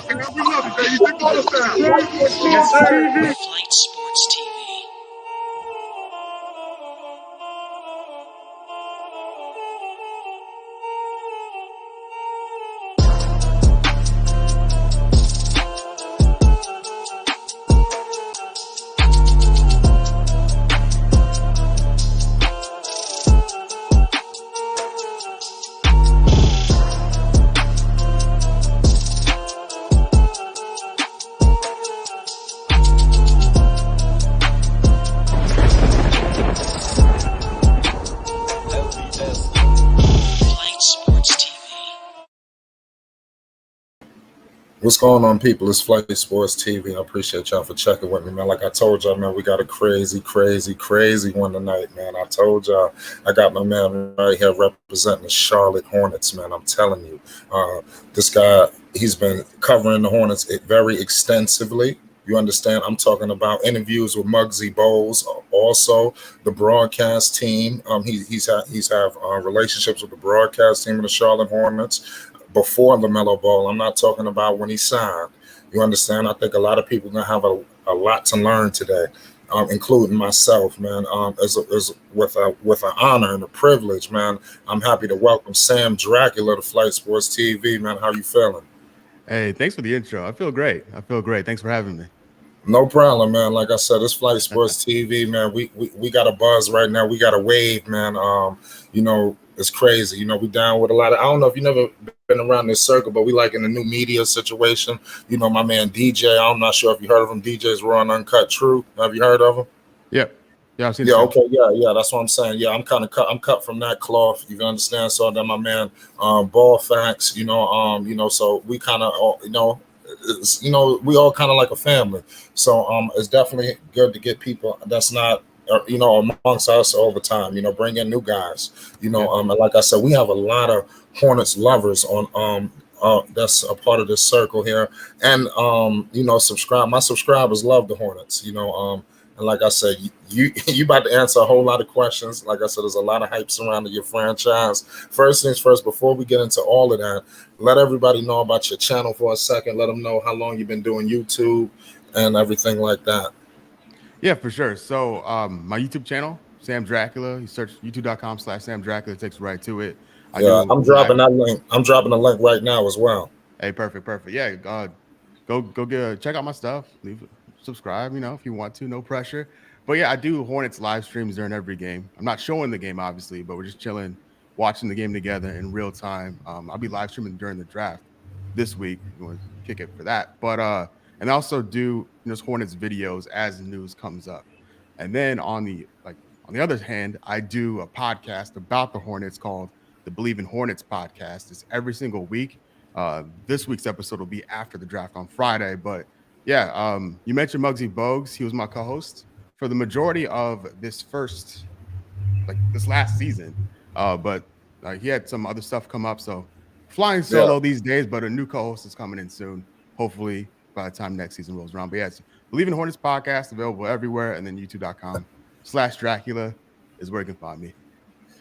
We love it, baby. Take all the sound. Yes, sir. Flight Sports TV. Flight Sports TV. What's going on, people? It's Flight Sports TV. I appreciate y'all for checking with me, man. Like I told y'all, man, we got a crazy one tonight, man. I told y'all I got my man right here representing the Charlotte Hornets, man. I'm telling you, this guy, he's been covering the Hornets very extensively. You understand? I'm talking about interviews with Muggsy Bogues, also the broadcast team. He's have relationships with the broadcast team of the Charlotte Hornets before LaMelo Ball. I'm not talking about when he signed. You understand? I think a lot of people are gonna have a lot to learn today, including myself, man. As with an honor and a privilege, man. I'm happy to welcome Sam Dracula to Flight Sports TV, man. How you feeling? Hey, thanks for the intro. I feel great. Thanks for having me. No problem, man. Like I said, it's Flight Sports TV, man. We got a buzz right now. We got a wave, man. It's crazy. We down with a lot of. I don't know if you never been around this circle, but we like in the new media situation. My man DJ. I'm not sure if you heard of him. DJ's Raw and Uncut True. Have you heard of him? Yeah, I've seen. Yeah, okay, yeah. That's what I'm saying. Yeah, I'm kind of cut. I'm cut from that cloth. You can understand. So then my man, Ball Facts. So we kind of, we all kind of like a family. So it's definitely good to get people that's not amongst us over time, bring in new guys, and like I said, we have a lot of Hornets lovers on that's a part of this circle here, and my subscribers love the Hornets, and like I said, you about to answer a whole lot of questions. Like I said, there's a lot of hype surrounding your franchise. First things first, before we get into all of that, let everybody know about your channel for a second. Let them know how long you've been doing YouTube and everything like that. Yeah, for sure. So my YouTube channel, Sam Dracula, you search youtube.com/Sam Dracula, it takes you right to it. I'm dropping that link. I'm dropping the link right now as well. Hey, perfect. Yeah, go check out my stuff. Subscribe, if you want to, no pressure. But yeah, I do Hornets live streams during every game. I'm not showing the game, obviously, but we're just chilling, watching the game together in real time. I'll be live streaming during the draft this week. You want to kick it for that. But and I also do Hornets videos as news comes up. And then on the other hand, I do a podcast about the Hornets called the Believe in Hornets podcast. It's every single week. This week's episode will be after the draft on Friday. But yeah, you mentioned Muggsy Bogues. He was my co-host for the majority of this last season. But he had some other stuff come up. So flying solo these days, but a new co-host is coming in soon. Hopefully by the time next season rolls around. But yeah, it's Believe in Hornets podcast available everywhere. And then youtube.com/Dracula is where you can find me.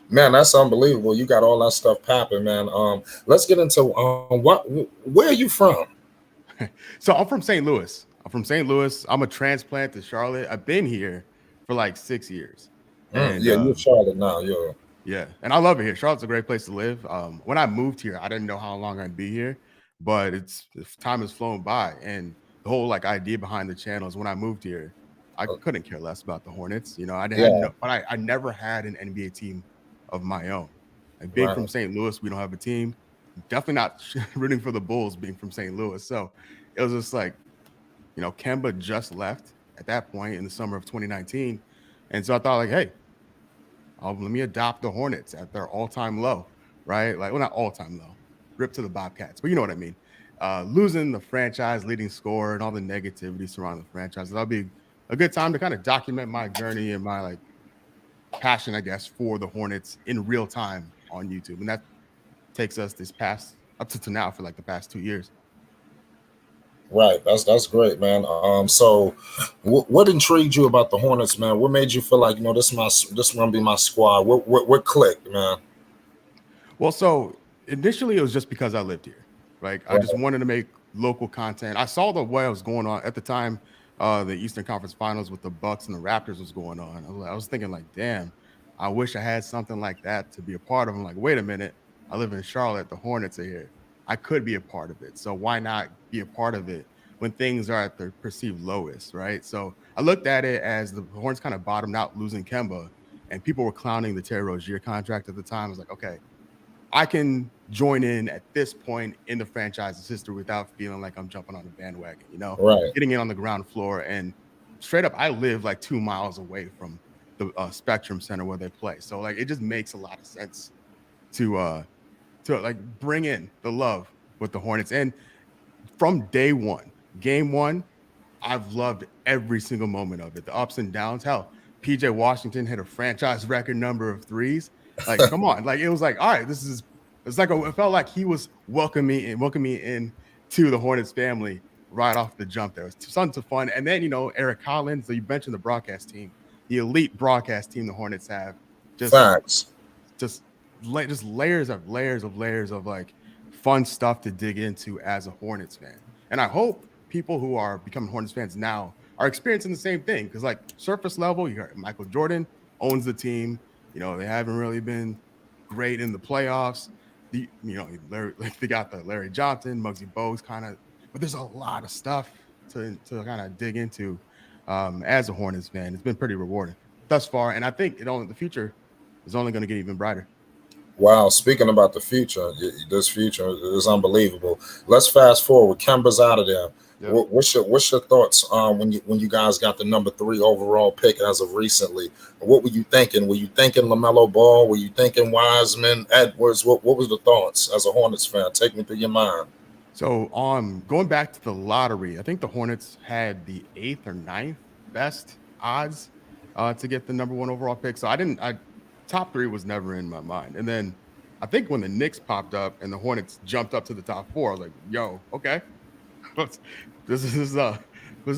Man, that's unbelievable. You got all that stuff popping, man. Let's get into where are you from? So I'm from St. Louis. I'm a transplant to Charlotte. I've been here for like 6 years. You're Charlotte now. Yeah, and I love it here. Charlotte's a great place to live. When I moved here, I didn't know how long I'd be here, but time has flown by. And the whole idea behind the channel is when I moved here, I couldn't care less about the Hornets. I never had an NBA team of my own. And being from St. Louis, we don't have a team. Definitely not rooting for the Bulls being from St. Louis. So it was just Kemba just left at that point in the summer of 2019. And so I thought hey, let me adopt the Hornets at their all-time low, right? Not all-time low, rip to the Bobcats, but you know what I mean. Losing the franchise leading scorer and all the negativity surrounding the franchise. That'll be a good time to kind of document my journey and my passion, I guess, for the Hornets in real time on YouTube. And that takes us up to now for the past 2 years. Right. That's great, man. So what intrigued you about the Hornets, man? What made you feel like, this is gonna be my squad? What clicked, man? Well, so initially it was just because I lived here. I just wanted to make local content. I saw what was going on at the time. The Eastern Conference Finals with the Bucks and the Raptors was going on. I was thinking like, damn, I wish I had something like that to be a part of. I'm like, wait a minute, I live in Charlotte. The Hornets are here. I could be a part of it. So why not be a part of it when things are at their perceived lowest, right? So I looked at it as the Hornets kind of bottomed out losing Kemba, and people were clowning the Terry Rozier contract at the time. I was like, okay, I can join in at this point in the franchise's history without feeling like I'm jumping on a bandwagon, Right. getting in on the ground floor. And straight up, I live like 2 miles away from the Spectrum Center where they play. So like, it just makes a lot of sense to like bring in the love with the Hornets. And from day one, game one, I've loved every single moment of it. The ups and downs. Hell, PJ Washington hit a franchise record number of threes. Like, come on. Like, it was like, all right, it felt like he was welcoming me in to the Hornets family right off the jump there. It was tons of fun. And then, Eric Collins, so you mentioned the broadcast team, the elite broadcast team the Hornets have. Facts. Just layers of like fun stuff to dig into as a Hornets fan. And I hope people who are becoming Hornets fans now are experiencing the same thing. Because like surface level, you heard Michael Jordan owns the team. They haven't really been great in the playoffs. They got the Larry Johnson, Muggsy Bogues kind of, but there's a lot of stuff to kind of dig into as a Hornets fan. It's been pretty rewarding thus far, and I think the future is only going to get even brighter. Wow, speaking about the future, this future is unbelievable. Let's fast forward. Kemba's out of there. Yep. What's your thoughts when you guys got the number 3 overall pick as of recently? What were you thinking? Were you thinking LaMelo Ball? Were you thinking Wiseman, Edwards? What was the thoughts as a Hornets fan? Take me through your mind. So going back to the lottery, I think the Hornets had the 8th or 9th best odds to get the number 1 overall pick. So top 3 was never in my mind. And then I think when the Knicks popped up and the Hornets jumped up to the top 4, I was like, yo, okay. This is a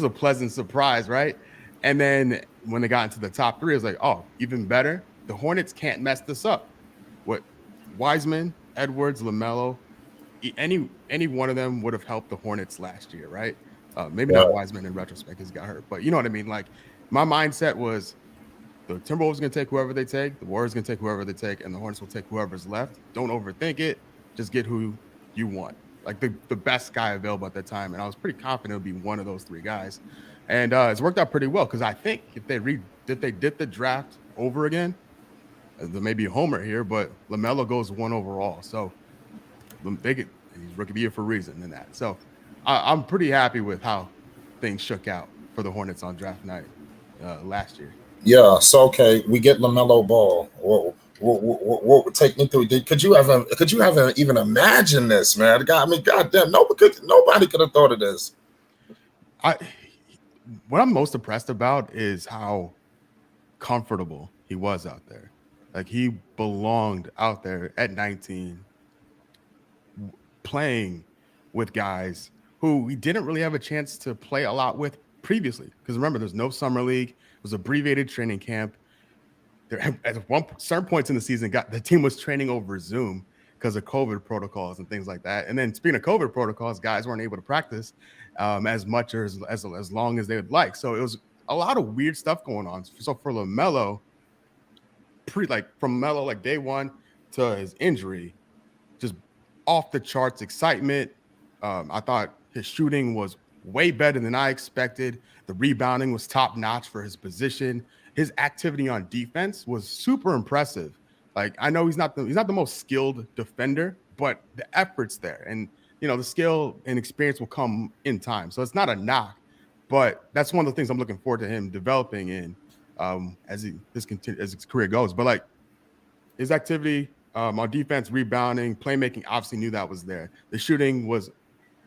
pleasant surprise, right? And then when they got into the top 3, I was like, oh, even better. The Hornets can't mess this up. What Wiseman, Edwards, LaMelo, any one of them would have helped the Hornets last year, right? Maybe not Wiseman in retrospect because he got hurt, but you know what I mean? Like my mindset was the Timberwolves going to take whoever they take, the Warriors going to take whoever they take, and the Hornets will take whoever's left. Don't overthink it. Just get who you want. Like the best guy available at that time. And I was pretty confident it would be one of those 3 guys. And it's worked out pretty well because I think if they did the draft over again, there may be a homer here, but LaMelo goes 1 overall. So he's rookie of the year for a reason in that. So I'm pretty happy with how things shook out for the Hornets on draft night last year. Yeah. So okay, we get LaMelo Ball. What would take me through? Could you have even imagined this, man? Goddamn, nobody could have thought of this. What I'm most impressed about is how comfortable he was out there. Like he belonged out there at 19, playing with guys who he didn't really have a chance to play a lot with previously. Because remember, there's no summer league. It was abbreviated training camp. There, at certain points in the season, the team was training over Zoom because of COVID protocols and things like that. And then speaking of COVID protocols, guys weren't able to practice as much or as long as they would like. So it was a lot of weird stuff going on. So for LaMelo, from Melo, like day one to his injury, just off the charts excitement. I thought his shooting was way better than I expected. The rebounding was top notch for his position. His activity on defense was super impressive. Like I know he's not the most skilled defender, but the effort's there, and the skill and experience will come in time. So it's not a knock, but that's one of the things I'm looking forward to him developing in as his career goes. But like his activity on defense, rebounding, playmaking, obviously knew that was there. The shooting was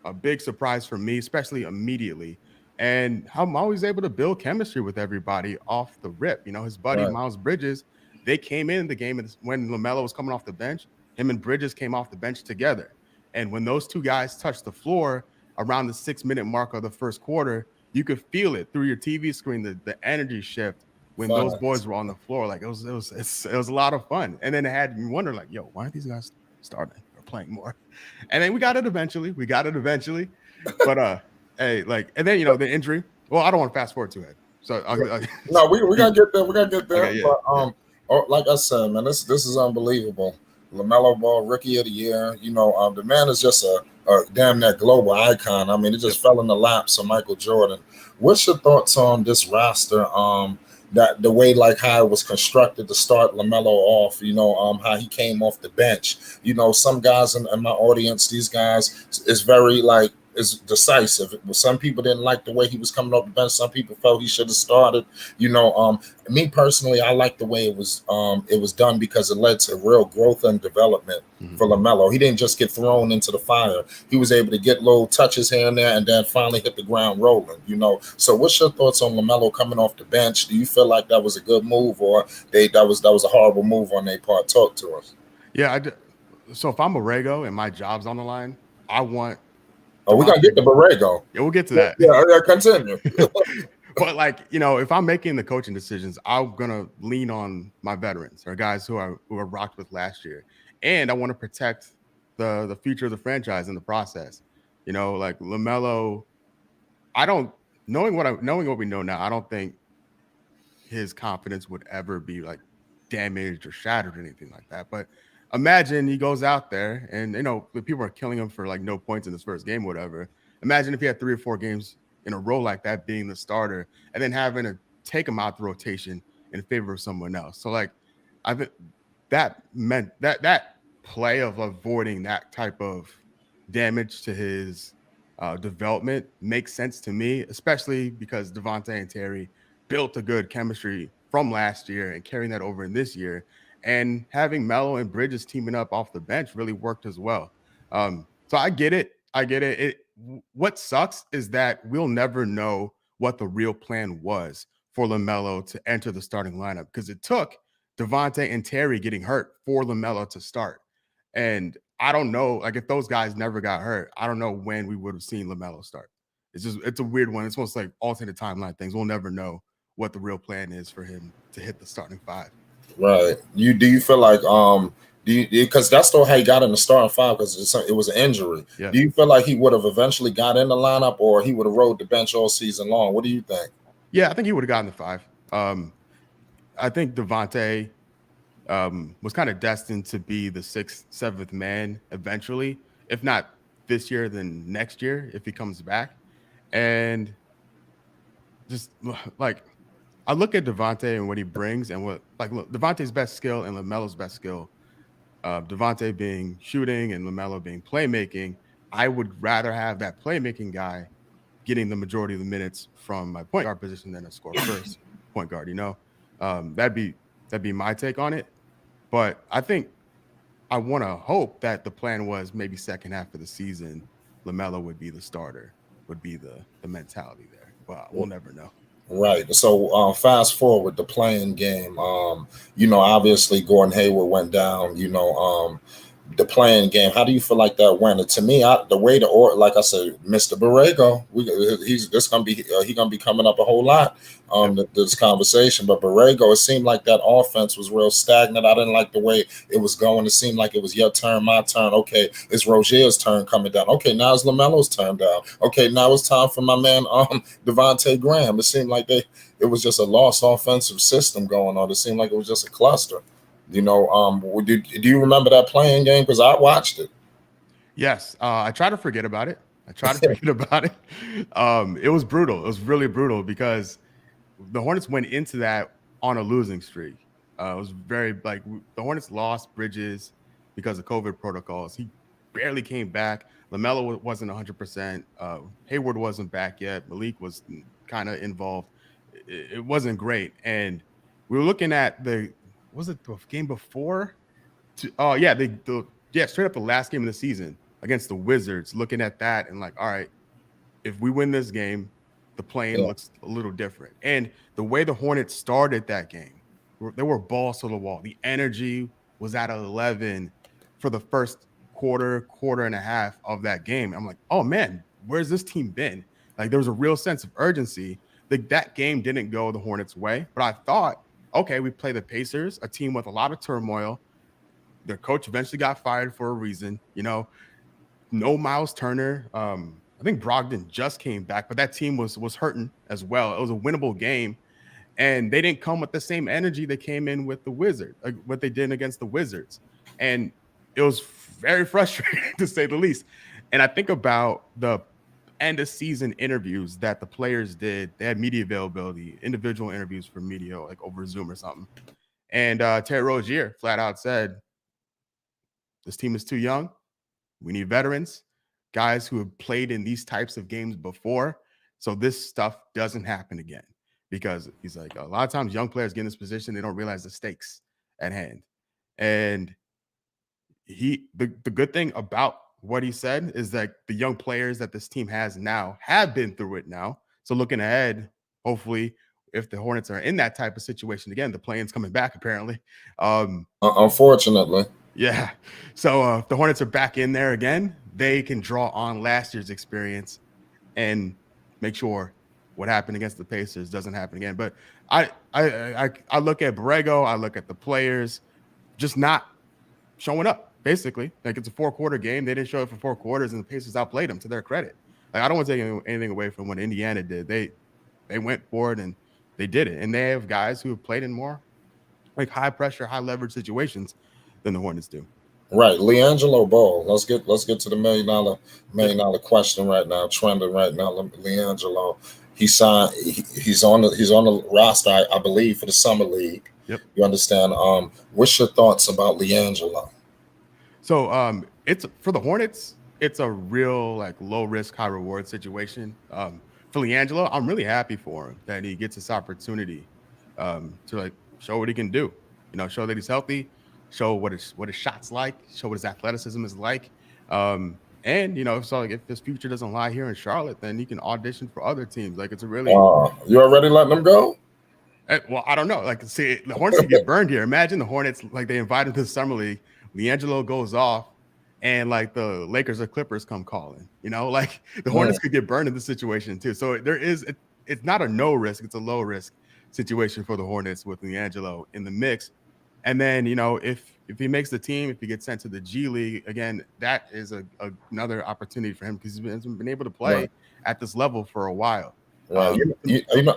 a big surprise for me, especially immediately. And how I'm always able to build chemistry with everybody off the rip. His buddy Miles Bridges, they came in the game when LaMelo was coming off the bench. Him and Bridges came off the bench together. And when those 2 guys touched the floor around the 6-minute mark of the first quarter, you could feel it through your TV screen, the energy shift when those boys were on the floor. Like it was a lot of fun. And then it had me wonder, like, yo, why aren't these guys starting or playing more. And then we got it eventually. But hey, like, and then the injury. Well, I don't want to fast forward too ahead. So No, we gotta get there. We gotta get there. Okay, yeah, But yeah. like I said, man, this is unbelievable. LaMelo Ball, Rookie of the Year. The man is just a damn that global icon. I mean, it just fell in the laps of Michael Jordan. What's your thoughts on this roster? That the way like how it was constructed to start LaMelo off. How he came off the bench. Some guys in my audience, these guys is very like is decisive. Some people didn't like the way he was coming off the bench. Some people felt he should have started. Me personally, I like the way it was done because it led to real growth and development for LaMelo. He didn't just get thrown into the fire. He was able to get little touches here and there and then finally hit the ground rolling. So what's your thoughts on LaMelo coming off the bench? Do you feel like that was a good move or that was a horrible move on their part? Talk to us. Yeah, so if I'm Borrego and my job's on the line, I want. Oh, we gotta get to Borrego. Yeah, we'll get to that. Yeah, continue. But like, if I'm making the coaching decisions, I'm gonna lean on my veterans or guys who I rocked with last year, and I want to protect the future of the franchise in the process. Like LaMelo, knowing what we know now, I don't think his confidence would ever be like damaged or shattered or anything like that. But imagine he goes out there and the people are killing him for like no points in his first game, whatever. Imagine if he had 3 or 4 games in a row like that, being the starter, and then having to take him out the rotation in favor of someone else. So like, I think that meant that play of avoiding that type of damage to his development makes sense to me, especially because Devontae and Terry built a good chemistry from last year and carrying that over in this year. And having Melo and Bridges teaming up off the bench really worked as well. So I get it. What sucks is that we'll never know what the real plan was for LaMelo to enter the starting lineup because it took Devontae and Terry getting hurt for LaMelo to start. And I don't know, like if those guys never got hurt, I don't know when we would have seen LaMelo start. It's a weird one. It's almost like alternate timeline things. We'll never know what the real plan is for him to hit the starting 5. Right. Do you feel like because that's still how he got in the starting 5 because it was an injury. Yeah. Do you feel like he would have eventually got in the lineup or he would have rode the bench all season long? What do you think? Yeah, I think he would have gotten the 5. I think Devontae was kind of destined to be the 6th, 7th man eventually, if not this year, then next year if he comes back. And just like I look at Devontae and what he brings and look, Devontae's best skill and LaMelo's best skill, Devontae being shooting and LaMelo being playmaking. I would rather have that playmaking guy getting the majority of the minutes from my point guard position than a score first point guard. That'd be my take on it. But I think I want to hope that the plan was maybe second half of the season, LaMelo would be the starter, would be the mentality there. But we'll never know. Right. So fast forward the playing game. Obviously Gordon Hayward went down. The playing game. How do you feel like that went? And to me, like I said, Mr. Borrego, he's gonna be coming up a whole lot this conversation. But Borrego, it seemed like that offense was real stagnant. I didn't like the way it was going. It seemed like it was your turn, my turn. Okay, it's Rozier's turn coming down. Okay, now it's LaMelo's turn down. Okay, now it's time for my man Devontae Graham. It seemed like it was just a lost offensive system going on. It seemed like it was just a cluster. Do you remember that playing game? Because I watched it. Yes, I try to forget about it. It was brutal. It was really brutal because the Hornets went into that on a losing streak. It was very the Hornets lost Bridges because of COVID protocols. He barely came back. LaMelo wasn't 100%. Hayward wasn't back yet. Malik was kind of involved. It wasn't great, and we were looking at was it the game before? Straight up the last game of the season against the Wizards, looking at that and all right, if we win this game, the play-in looks a little different. And the way the Hornets started that game, they were balls to the wall. The energy was at 11 for the first quarter and a half of that game. I'm like, oh man, where's this team been? There was a real sense of urgency. That game didn't go the Hornets' way, but I thought, okay, we play the Pacers, a team with a lot of turmoil. their coach eventually got fired for a reason. No Miles Turner. I think Brogdon just came back, but that team was hurting as well. It was a winnable game, and they didn't come with the same energy they came in with the Wizards, what they did against the Wizards, and it was very frustrating to say the least. And I think about the end of season interviews that the players did. They had media availability, individual interviews for media, like over Zoom or something. And Terry Rozier flat out said, "This team is too young. We need veterans, guys who have played in these types of games before, so this stuff doesn't happen again." Because he's like, a lot of times young players get in this position, they don't realize the stakes at hand. And the good thing about what he said is that the young players that this team has now have been through it now. So looking ahead, hopefully, if the Hornets are in that type of situation again, the play-in's coming back apparently. Unfortunately. Yeah. So if the Hornets are back in there again, they can draw on last year's experience and make sure what happened against the Pacers doesn't happen again. But I look at Borrego, I look at the players just not showing up, basically. Like, it's a 4-quarter game. They didn't show up for 4 quarters, and the Pacers outplayed them, to their credit. Like, I don't want to take anything away from what Indiana did. They went for it and they did it. And they have guys who have played in more like high pressure, high leverage situations than the Hornets do. Right, LiAngelo Ball. Let's get to the million dollar question right now. Trending right now. LiAngelo, he signed. He's on the roster, I believe, for the summer league. Yep. You understand? What's your thoughts about LiAngelo? So it's for the Hornets. It's a real like low risk, high reward situation. For LiAngelo, I'm really happy for him that he gets this opportunity to like show what he can do. Show that he's healthy. Show what his shot's like, show what his athleticism is like. So like if his future doesn't lie here in Charlotte, then he can audition for other teams. Like, it's a really you already letting him go? Well, I don't know. Like, see, the Hornets could get burned here. Imagine the Hornets, like, they invite him to the summer league, LiAngelo goes off, and like the Lakers or Clippers come calling. Like the Hornets could get burned in this situation too. So it's not a no risk, it's a low risk situation for the Hornets with LiAngelo in the mix. And then, if he makes the team, if he gets sent to the G League, again, that is another opportunity for him because he's been able to play at this level for a while. Right.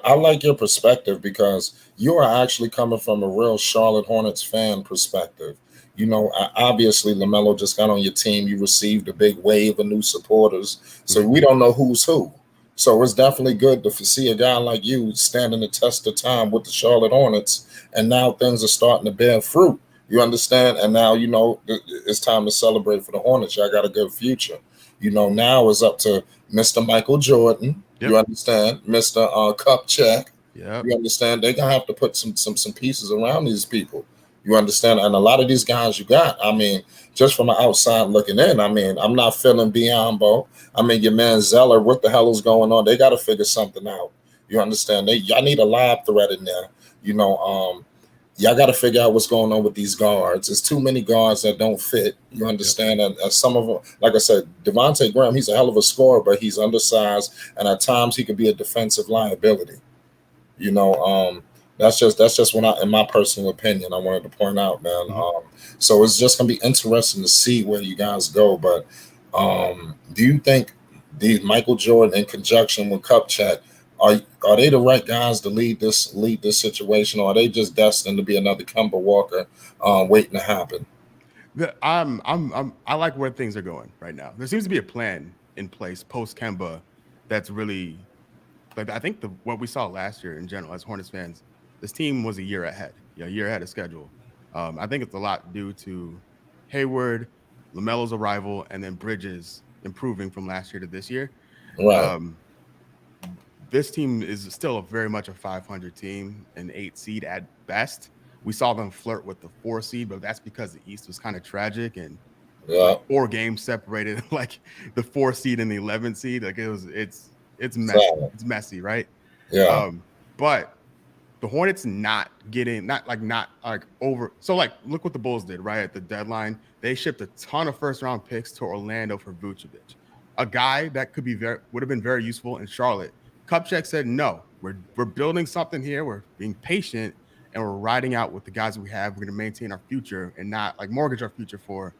I like your perspective because you are actually coming from a real Charlotte Hornets fan perspective. Obviously, LaMelo just got on your team. You received a big wave of new supporters. So we don't know who's who. So it's definitely good to see a guy like you standing the test of time with the Charlotte Hornets, and now things are starting to bear fruit. You understand? And now, it's time to celebrate for the Hornets. Y'all got a good future. Now it's up to Mr. Michael Jordan. Yep. You understand? Mr. Kupchak. Yeah. You understand? They're going to have to put some pieces around these people. You understand? And a lot of these guys you got, just from the outside looking in, I'm not feeling Biombo. Your man Zeller, what the hell is going on? They got to figure something out. You understand? Y'all need a live threat in there. Y'all got to figure out what's going on with these guards. There's too many guards that don't fit. You understand? And some of them, like I said, Devontae Graham, he's a hell of a scorer, but he's undersized, and at times he could be a defensive liability. That's just in my personal opinion, I wanted to point out, man. So it's just gonna be interesting to see where you guys go. But do you think Michael Jordan in conjunction with Kupchak, are they the right guys to lead this situation, or are they just destined to be another Kemba Walker waiting to happen? I like where things are going right now. There seems to be a plan in place post Kemba that's really like, I think what we saw last year in general as Hornets fans, this team was a year ahead of schedule. I think it's a lot due to Hayward, LaMelo's arrival, and then Bridges improving from last year to this year. Right. This team is still very much a 500 team, an 8 seed at best. We saw them flirt with the 4 seed, but that's because the East was kind of tragic and 4 games separated like the 4 seed and the 11 seed. Like it's messy. It's messy, right? Yeah. But the Hornets not over. So like, look what the Bulls did right at the deadline. They shipped a ton of first-round picks to Orlando for Vucevic, a guy that would have been very useful in Charlotte. Kupchak said, no, we're building something here. We're being patient, and we're riding out with the guys we have. We're going to maintain our future and not like mortgage our future for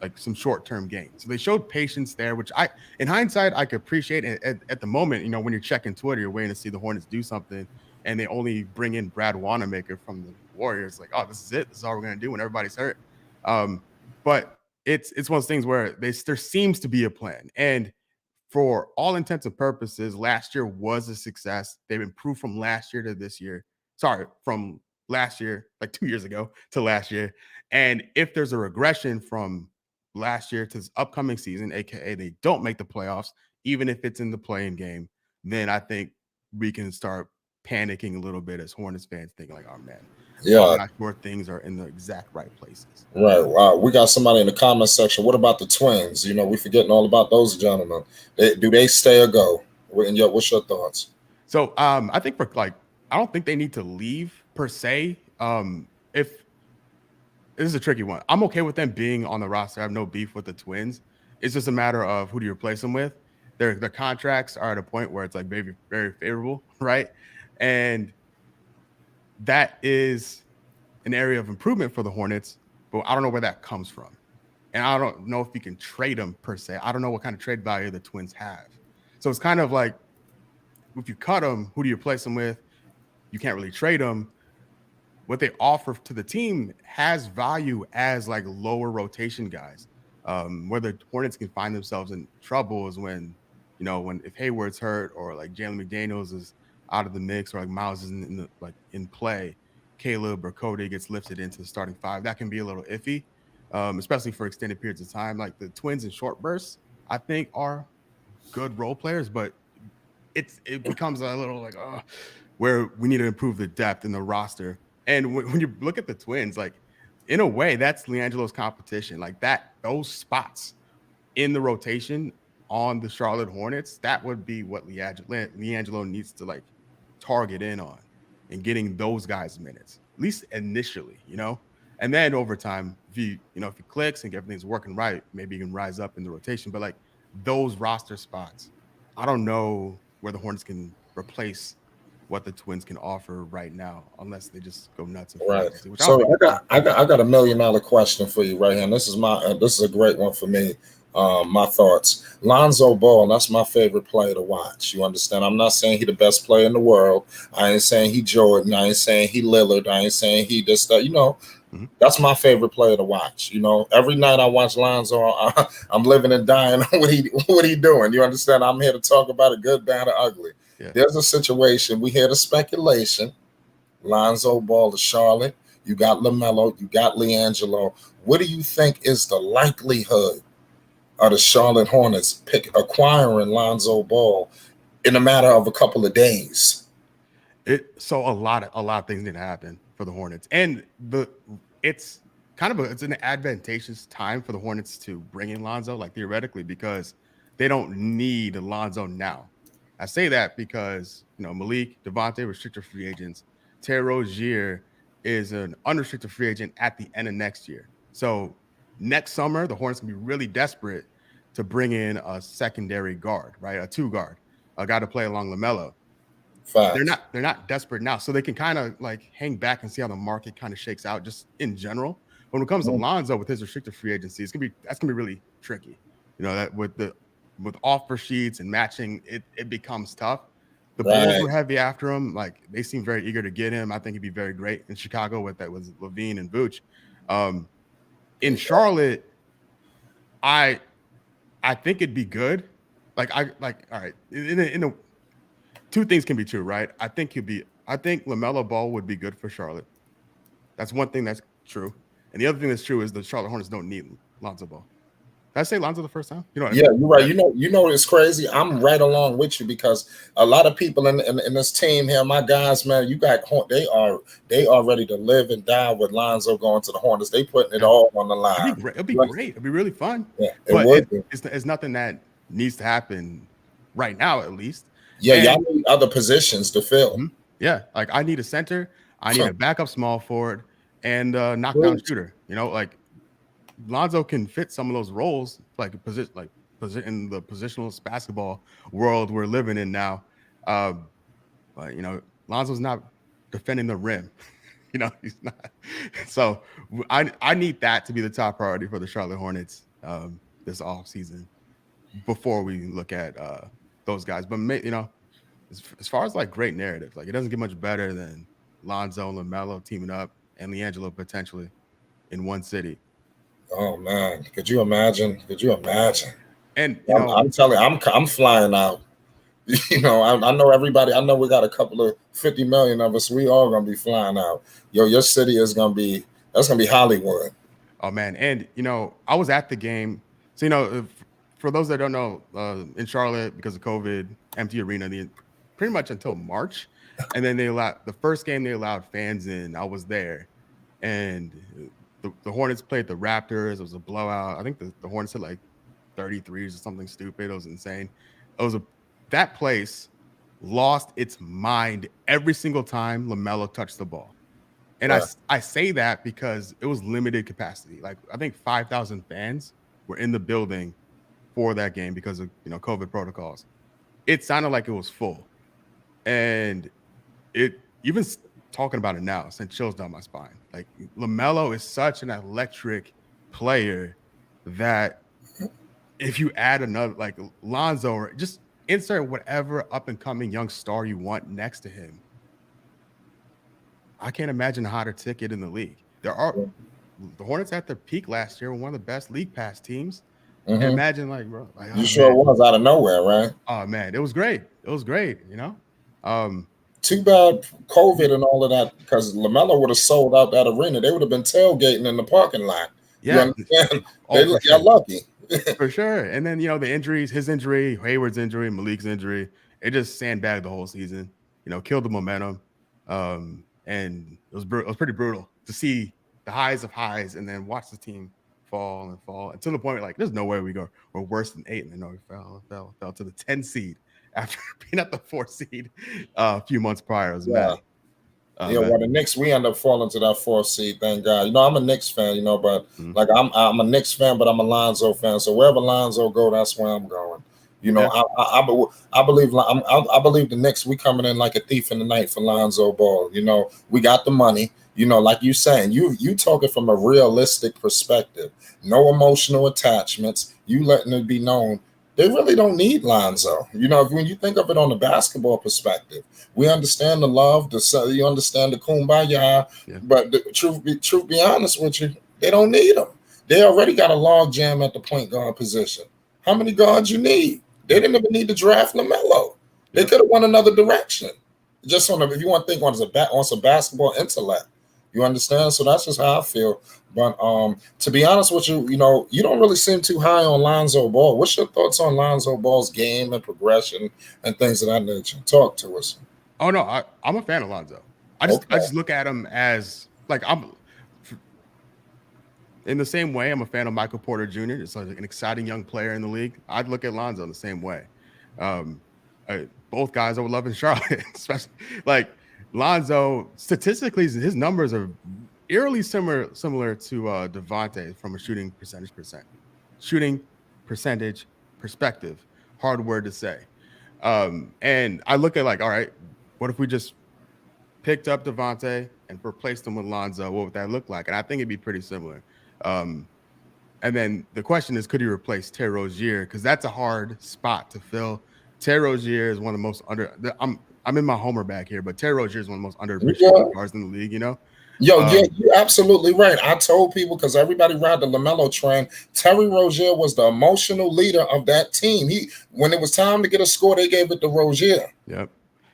like some short-term gain. So they showed patience there, which in hindsight, I could appreciate. At the moment, when you're checking Twitter, you're waiting to see the Hornets do something, and they only bring in Brad Wanamaker from the Warriors. Like, oh, this is it. This is all we're gonna do when everybody's hurt. But it's one of those things where there seems to be a plan, and for all intents and purposes, last year was a success. They've improved from last year to this year. Sorry, from last year, like 2 years ago to last year. And if there's a regression from last year to this upcoming season, aka they don't make the playoffs, even if it's in the playing game, then I think we can start panicking a little bit as Hornets fans, thinking like, oh man, I'm not sure things are in the exact right places. Right. Wow. We got somebody in the comment section. What about the Twins? We forgetting all about those gentlemen. Do they stay or go? What's your thoughts? So I think I don't think they need to leave per se. If this is a tricky one. I'm okay with them being on the roster. I have no beef with the Twins. It's just a matter of who do you replace them with. Their contracts are at a point where it's like very, very favorable, right? And that is an area of improvement for the Hornets, but I don't know where that comes from. And I don't know if you can trade them per se. I don't know what kind of trade value the Twins have. So it's kind of like, if you cut them, who do you replace them with? You can't really trade them. What they offer to the team has value as like lower rotation guys. Where the Hornets can find themselves in trouble is when if Hayward's hurt or like Jalen McDaniels is out of the mix or like Miles is in play, Caleb or Cody gets lifted into the starting five. That can be a little iffy, especially for extended periods of time. Like the Twins in short bursts, I think are good role players, but it becomes a little like where we need to improve the depth in the roster. And when you look at the Twins, like in a way, that's LiAngelo's competition. Like those spots in the rotation on the Charlotte Hornets, that would be what LiAngelo needs to like target in on and getting those guys minutes, at least initially, and then over time, if he clicks and everything's working right, maybe he can rise up in the rotation. But like those roster spots, I don't know where the Hornets can replace what the Twins can offer right now, unless they just go nuts. Right. So I got $1 million question for you right here. And this is a great one for me. My thoughts. Lonzo Ball, that's my favorite player to watch. You understand? I'm not saying he the best player in the world. I ain't saying he Jordan. I ain't saying he Lillard. I ain't saying he this, that. That's my favorite player to watch. Every night I watch Lonzo, I'm living and dying on what he doing. You understand? I'm here to talk about it, good, bad, or ugly. Yeah. There's a situation. We hear the speculation. Lonzo Ball to Charlotte. You got LaMelo. You got LiAngelo. What do you think is the likelihood of the Charlotte Hornets acquiring Lonzo Ball in a matter of a couple of days? So a lot of things need to happen for the Hornets, and it's an advantageous time for the Hornets to bring in Lonzo, like theoretically, because they don't need Lonzo now. I say that because Malik, Devontae, restricted free agents. Terry Rozier is an unrestricted free agent at the end of next year. So next summer, the Hornets can be really desperate to bring in a secondary guard, right? A two guard, a guy to play along LaMelo. They're not desperate now, so they can kind of like hang back and see how the market kind of shakes out just in general. When it comes to Lonzo with his restricted free agency, that's gonna be really tricky. That with offer sheets and matching, it becomes tough. The Bulls were heavy after him. Like they seem very eager to get him. I think he'd be very great in Chicago with Levine and Vooch. In Charlotte, I think it'd be good. All right. In two things can be true, right? I think LaMelo Ball would be good for Charlotte. That's one thing that's true. And the other thing that's true is the Charlotte Hornets don't need Lonzo Ball. Did I say Lonzo the first time? You're right. It's crazy. I'm right along with you because a lot of people in this team here, my guys, man, they are ready to live and die with Lonzo going to the Hornets. They putting it all on the line. It'll be great. It'll be really fun. Yeah, it's nothing that needs to happen right now, at least. Yeah, y'all need other positions to fill. Mm-hmm. Yeah, like I need a center, I need a backup small forward, and a knockdown shooter. Like Lonzo can fit some of those roles, like in the positionless basketball world we're living in now. But Lonzo's not defending the rim. He's not. So I need that to be the top priority for the Charlotte Hornets this off season before we look at those guys. But as far as like great narratives, like it doesn't get much better than Lonzo and LaMelo teaming up and LiAngelo potentially in one city. Oh man, could you imagine? Could you imagine? And I'm telling you, I'm flying out. I know everybody. I know we got a couple of 50 million of us. We all gonna be flying out. Your city is gonna be Hollywood. oh man, and I was at the game. So for those that don't know, in Charlotte because of COVID, empty arena pretty much until March, and then the first game they allowed fans in. I was there, and the Hornets played the Raptors. It was a blowout. I think the Hornets hit like 33s or something stupid. It was insane. That place lost its mind every single time LaMelo touched the ball. And I say that because it was limited capacity. Like I think 5,000 fans were in the building for that game because of COVID protocols. It sounded like it was full, and it even talking about it now sent chills down my spine. Like LaMelo is such an electric player that if you add another like Lonzo or just insert whatever up and coming young star you want next to him, I can't imagine a hotter ticket in the league. The Hornets at their peak last year were one of the best league pass teams. And imagine you sure was out of nowhere, right? Oh man, it was great. It was great. Too bad COVID and all of that, because LaMelo would have sold out that arena. They would have been tailgating in the parking lot. Yeah, you understand? They got lucky. For sure. And then the injuries, his injury, Hayward's injury, Malik's injury, it just sandbagged the whole season. Killed the momentum. And it was pretty brutal to see the highs of highs and then watch the team fall and fall to the point where there's no way we're worse than 8. And then we fell to the 10 seed after being at the 4th seed a few months prior. It was bad. Well, the Knicks, we end up falling to that 4th seed, thank God. I'm a Knicks fan, but I'm a Knicks fan, but I'm a Lonzo fan. So wherever Lonzo go, that's where I'm going. I believe the Knicks, we coming in like a thief in the night for Lonzo Ball. We got the money. Like you saying, you talking from a realistic perspective, no emotional attachments. You letting it be known they really don't need Lonzo. When you think of it on the basketball perspective, we understand the love, you understand the kumbaya, but the truth be honest with you, they don't need him. They already got a log jam at the point guard position. How many guards you need? They didn't even need to draft LaMelo. They could have went another direction. Just if you want to think on some basketball intellect, you understand? So that's just how I feel. But to be honest with you, you don't really seem too high on Lonzo Ball. What's your thoughts on Lonzo Ball's game and progression and things of that nature? Talk to us. Oh no, I'm a fan of Lonzo. I just look at him as I'm in the same way I'm a fan of Michael Porter Jr. It's like an exciting young player in the league. I'd look at Lonzo in the same way. Both guys I would love in Charlotte, especially Lonzo. Statistically, his numbers are eerily similar to Devontae from a shooting percentage perspective. Hard word to say. And I look at all right, what if we just picked up Devontae and replaced him with Lonzo? What would that look like? And I think it'd be pretty similar. And then the question is, could he replace Terry Rozier? Because that's a hard spot to fill. Terry Rozier is one of the most I'm in my homer bag here, but Terry Rozier is one of the most underappreciated guards in the league, You're absolutely right. I told people, because everybody ride the LaMelo train, Terry Rozier was the emotional leader of that team. When it was time to get a score, they gave it to Rozier. Yep.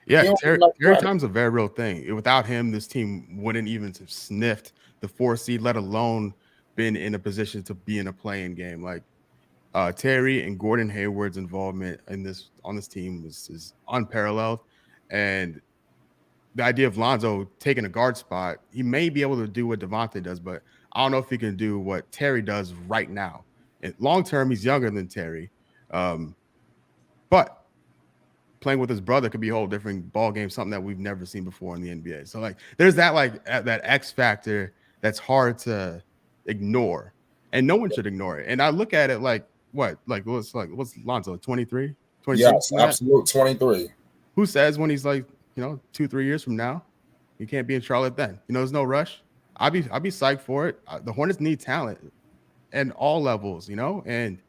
Yeah, Terry time's a very real thing. Without him, this team wouldn't even have sniffed the 4th seed, let alone been in a position to be in a play-in game. Terry and Gordon Hayward's involvement on this team is unparalleled. And the idea of Lonzo taking a guard spot, he may be able to do what Devontae does, but I don't know if he can do what Terry does right now. And long term, he's younger than Terry, but playing with his brother could be a whole different ball game, something that we've never seen before in the NBA. So there's that that X factor that's hard to ignore, and no one should ignore it. And I look at it what's Lonzo, 23, 26? Yes, absolute 23. Who says when he's 2-3 years from now, You can't be in Charlotte then. There's no rush. I'd be psyched for it. The Hornets need talent at all levels, and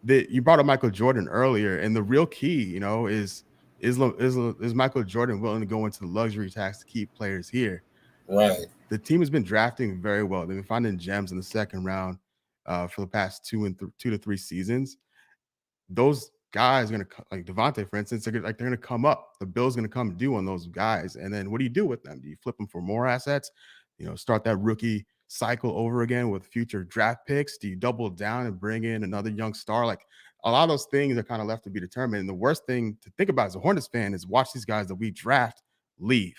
you brought up Michael Jordan earlier, and the real key, is Michael Jordan willing to go into the luxury tax to keep players here? Right. The team has been drafting very well. They've been finding gems in the second round for the past 2 to 3 seasons. Those guys are going to, like Devontae, for instance, they're going to come up. The bill's going to come due on those guys. And then what do you do with them? Do you flip them for more assets? Start that rookie cycle over again with future draft picks? Do you double down and bring in another young star? Like, a lot of those things are kind of left to be determined. And the worst thing to think about as a Hornets fan is watch these guys that we draft leave.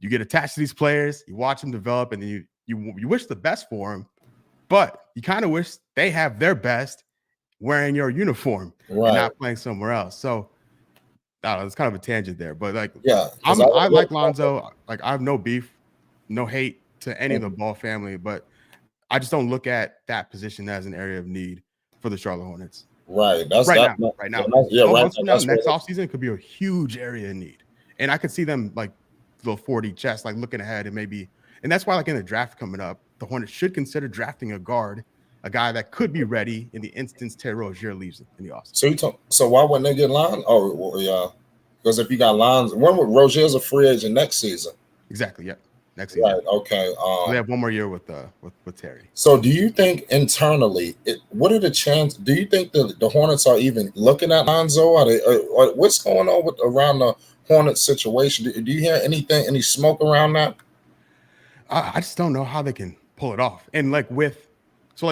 You get attached to these players, you watch them develop, and then you wish the best for them, but you kind of wish they have their best wearing your uniform and not playing somewhere else. So I don't know, it's kind of a tangent there, but like, yeah, I like Lonzo. Like, I have no beef, no hate to any of the Ball family, but I just don't look at that position as an area of need for the Charlotte Hornets. Right. Right now. Next offseason could be a huge area of need. And I could see them like little 40 chest, like looking ahead and that's why, like, in the draft coming up, the Hornets should consider drafting a guard, a guy that could be ready in the instance Terry Rozier leaves in the offseason. So why wouldn't they get Lonzo? Oh, well, yeah. Because if you got Lonzo, Rozier's a free agent next season. Exactly. Yeah. Next season. Right. Okay. So they have one more year with Terry. So do you think internally, what are the chances? Do you think the Hornets are even looking at Lonzo? Or what's going on around the Hornets situation? Do you hear anything, any smoke around that? I just don't know how they can pull it off. And like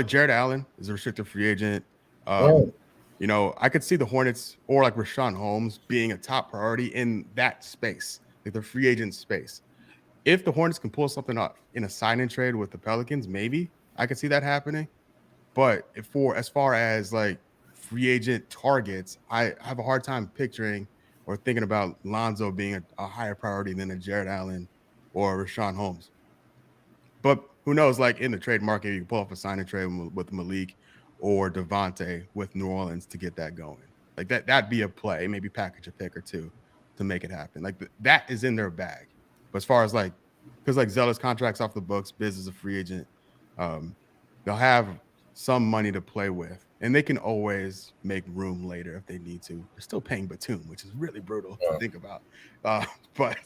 Jared Allen is a restricted free agent. I could see the Hornets or like Rashawn Holmes being a top priority in that space, like the free agent space. If the Hornets can pull something off in a sign-in trade with the Pelicans, maybe I could see that happening. But as far as like free agent targets, I have a hard time picturing or thinking about Lonzo being a higher priority than a Jared Allen or Rashawn Holmes. But who knows? Like, in the trade market, you can pull off a sign-in trade with Malik or Devontae with New Orleans to get that going. Like that'd be a play. Maybe package a pick or two to make it happen. Like that is in their bag. But as far as because Zealous contracts off the books, Biz is a free agent, they'll have some money to play with, and they can always make room later if they need to. They're still paying Batum, which is really brutal to think about. But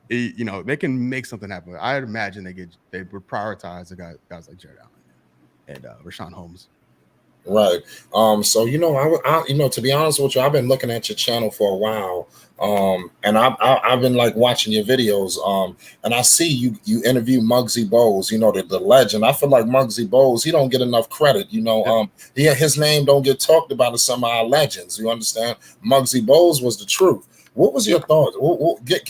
they can make something happen. I'd imagine they would prioritize the guys like Jared Allen and Rashawn Holmes. Right. So I to be honest with you, I've been looking at your channel for a while. And I've been like watching your videos. And I see you interview Muggsy Bogues, the legend. I feel like Muggsy Bogues, he don't get enough credit. His name don't get talked about as some of our legends. You understand? Muggsy Bogues was the truth. What was your thoughts?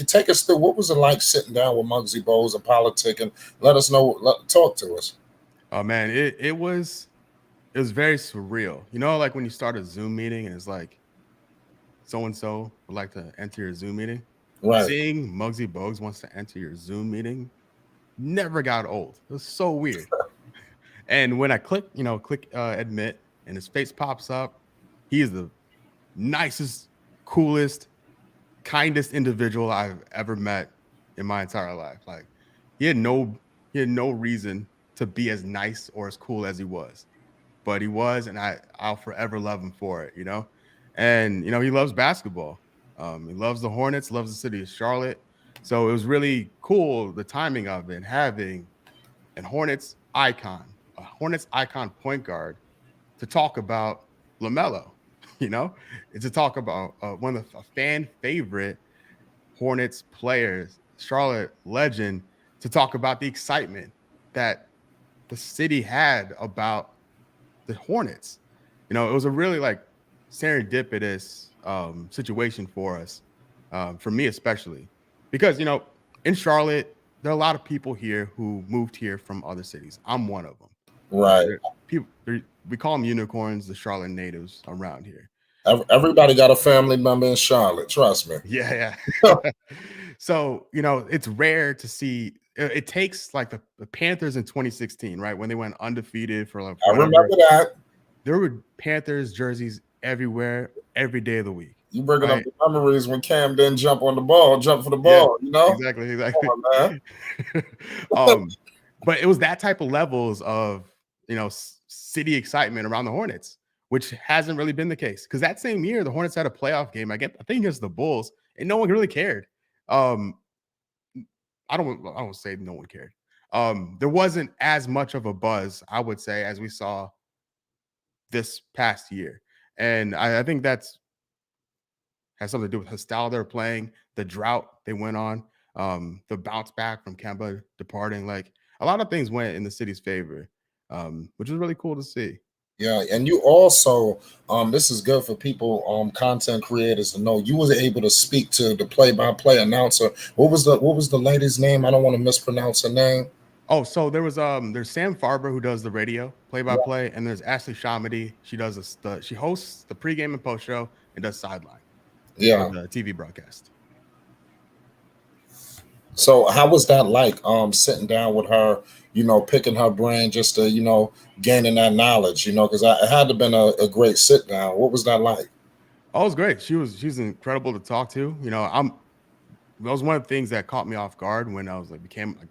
Take us through. What was it like sitting down with Muggsy Bogues and politicking? Let us know. Talk to us. Oh man, it was very surreal. Like when you start a Zoom meeting and it's like, so-and-so would like to enter your Zoom meeting. Right. Seeing Muggsy Bogues wants to enter your Zoom meeting never got old. It was so weird. And when I click admit, and his face pops up, he is the nicest, coolest, kindest individual I've ever met in my entire life. Like, he had no reason to be as nice or as cool as he was. But he was, and I'll forever love him for it, And, he loves basketball. He loves the Hornets, loves the city of Charlotte. So it was really cool, the timing of it, having a Hornets icon point guard to talk about LaMelo, and to talk about one of a fan favorite Hornets players, Charlotte legend, to talk about the excitement that the city had about the Hornets. It was a really serendipitous situation for us, for me especially, because in Charlotte there are a lot of people here who moved here from other cities. I'm one of them. Right. We call them unicorns, the Charlotte natives around here. Everybody got a family member in Charlotte. Trust me. Yeah. So it's rare to see. It takes like the Panthers in 2016, right, when they went undefeated for I remember that. There were Panthers jerseys everywhere, every day of the week. You bringing up right? the memories when Cam didn't jump for the Yeah, ball, you know? exactly, Come exactly. on, But it was that type of levels of city excitement around the Hornets, which hasn't really been the case. Because that same year, the Hornets had a playoff game. I think against the Bulls, and no one really cared. Um, I don't say no one cared. There wasn't as much of a buzz, I would say, as we saw this past year, and I think that's has something to do with the style they're playing, the drought they went on, the bounce back from Kemba departing. Like a lot of things went in the city's favor, which was really cool to see. Yeah, and you also, this is good for people, content creators to know. You was able to speak to the play-by-play announcer. What was the lady's name? I don't want to mispronounce her name. Oh, so there's Sam Farber who does the radio play by play, and there's Ashley Shamedy. She does she hosts the pregame and post show and does sideline for Yeah. the TV broadcast. So how was that like? Sitting down with her, picking her brain just to, gaining that knowledge, because it had to have been a great sit down. What was that like? Oh, it was great. She's incredible to talk to. That was one of the things that caught me off guard when I was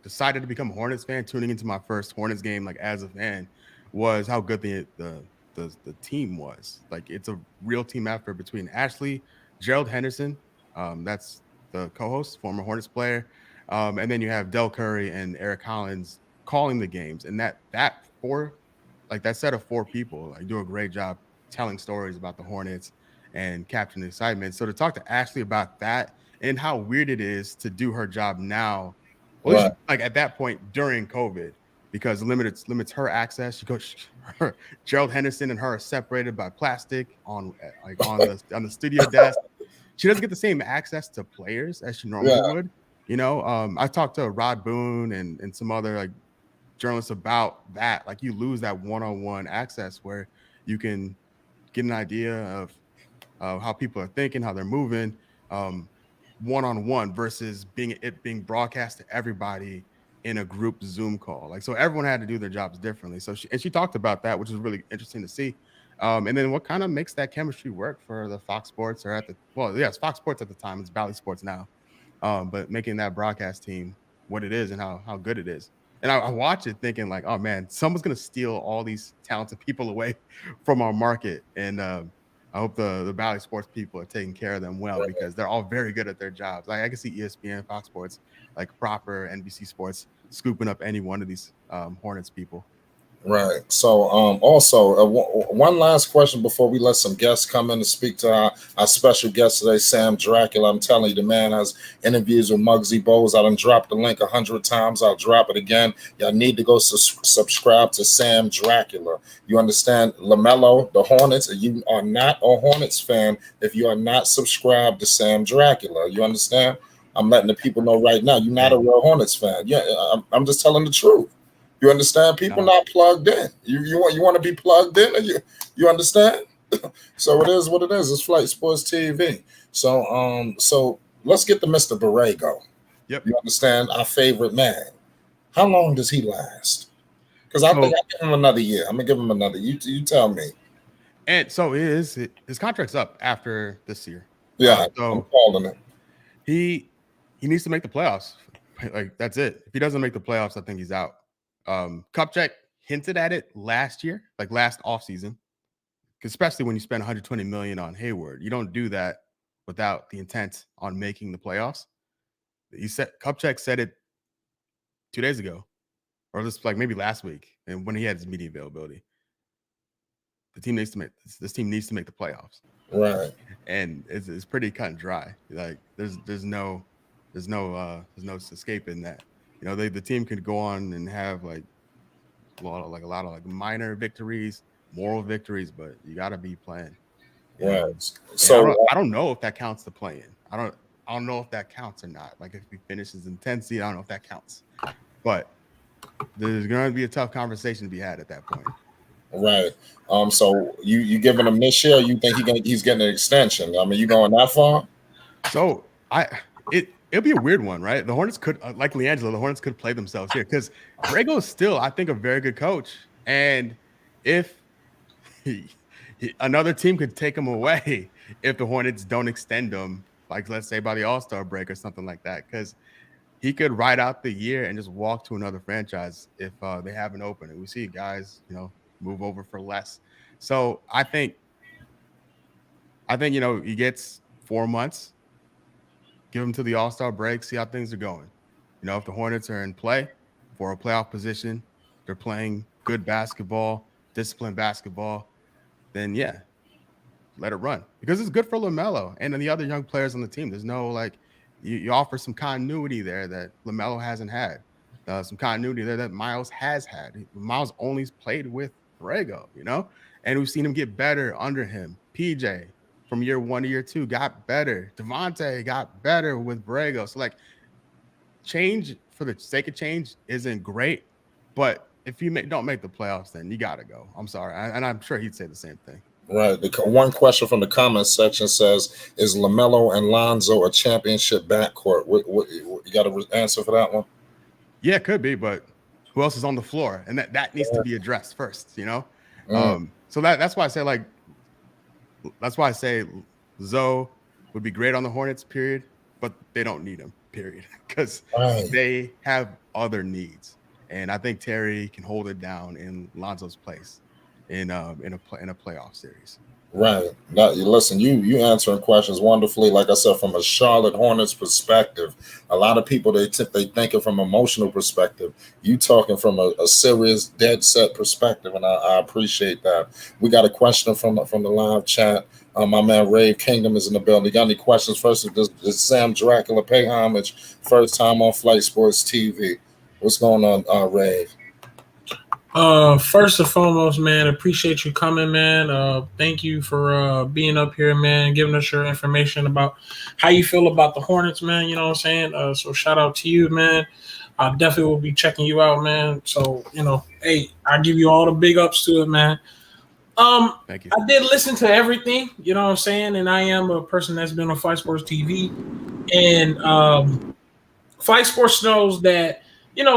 decided to become a Hornets fan. Tuning into my first Hornets game, as a fan, was how good the team was. Like it's a real team effort between Ashley, Gerald Henderson, that's the co-host, former Hornets player, and then you have Del Curry and Eric Collins calling the games, and that set of four people do a great job telling stories about the Hornets and capturing the excitement. So to talk to Ashley about that and how weird it is to do her job now, well, Right. at that point during COVID, because limits her access. Gerald Henderson and her are separated by plastic on the studio desk. She doesn't get the same access to players as she normally Yeah. would. I talked to Rod Boone and some other journalists about that. Like you lose that one-on-one access where you can get an idea of how people are thinking, how they're moving, one-on-one versus being broadcast to everybody in a group Zoom call. So everyone had to do their jobs differently. So she talked about that, which was really interesting to see. And then what kind of makes that chemistry work for the Fox Sports it's Fox Sports at the time. It's Bally Sports now. But making that broadcast team what it is and how good it is. And I watch it thinking oh man, someone's gonna steal all these talented people away from our market. And I hope the Bally Sports people are taking care of them well because they're all very good at their jobs. I can see ESPN, Fox Sports, proper NBC Sports scooping up any one of these Hornets people. Right. So, also, one last question before we let some guests come in to speak to our special guest today, Sam Dracula. I'm telling you, the man has interviews with Muggsy Bogues. I done dropped the link 100 times. I'll drop it again. Y'all need to go subscribe to Sam Dracula. You understand? LaMelo, the Hornets. You are not a Hornets fan if you are not subscribed to Sam Dracula. You understand? I'm letting the people know right now. You're not a real Hornets fan. Yeah, I'm just telling the truth. You understand? People not plugged in. You want to be plugged in? You understand? So it is what it is. It's Flight Sports TV. So let's get to Mr. Borrego. Yep. You understand? Our favorite man. How long does he last? Because I think I give him another year. I'm gonna give him another. You tell me. And so his contract's up after this year. Yeah, so I'm calling it. He needs to make the playoffs. That's it. If he doesn't make the playoffs, I think he's out. Kupchak hinted at it last year, last offseason, especially when you spend 120 million on Hayward. You don't do that without the intent on making the playoffs. Kupchak said it 2 days ago, or just maybe last week, and when he had his media availability. This team needs to make the playoffs. Right. And it's pretty cut and dry. There's no escaping that. The team could go on and have a lot of minor victories, moral victories, but you got to be playing. Right. So I don't know if that counts to playing. I don't know if that counts or not. If he finishes in 10 seed, I don't know if that counts. But there's going to be a tough conversation to be had at that point. Right. So you giving him this year? Or you think he's getting an extension? I mean, you going that far? So it'll be a weird one, right? The Hornets could, like LiAngelo, the Hornets could play themselves here because Borrego is still, I think, a very good coach. And if he another team could take him away if the Hornets don't extend him, like let's say by the All-Star break or something like that, because he could ride out the year and just walk to another franchise if they have an opening. We see guys, move over for less. So I think he gets 4 months, give him to the All-Star break, see how things are going. If the Hornets are in play for a playoff position, they're playing good basketball, disciplined basketball, then yeah, let it run, because it's good for LaMelo and then the other young players on the team. There's no you offer some continuity there that LaMelo hasn't had, some continuity there that Miles has had. Miles only played with Borrego, and we've seen him get better under him. PJ from year 1 to year 2 got better. Devontae got better with Borrego. So change for the sake of change isn't great, but if you don't make the playoffs, then you got to go. I'm sorry. And I'm sure he'd say the same thing. Right. One question from the comment section says, is LaMelo and Lonzo a championship backcourt? You got an answer for that one? Yeah, it could be, but who else is on the floor? And that needs to be addressed first, So that's why I say Zoe would be great on the Hornets, period, but they don't need him, period, because they have other needs. And I think Terry can hold it down in Lonzo's place in a playoff series. Right. Now, listen, you answering questions wonderfully. Like I said, from a Charlotte Hornets perspective, a lot of people they think it from an emotional perspective. You talking from a serious, dead set perspective, and I appreciate that. We got a question from the live chat. My man Rave Kingdom is in the building. You got any questions? First, does Sam Dracula pay homage? First time on Flight Sports TV. What's going on, Rave? First and foremost, man, appreciate you coming, man. Thank you for being up here, man, giving us your information about how you feel about the Hornets, man. You know what I'm saying? So shout out to you, man. I definitely will be checking you out, man. So, hey, I give you all the big ups to it, man. Thank you. I did listen to everything, you know what I'm saying? And I am a person that's been on Flight Sports TV. And Flight Sports knows that,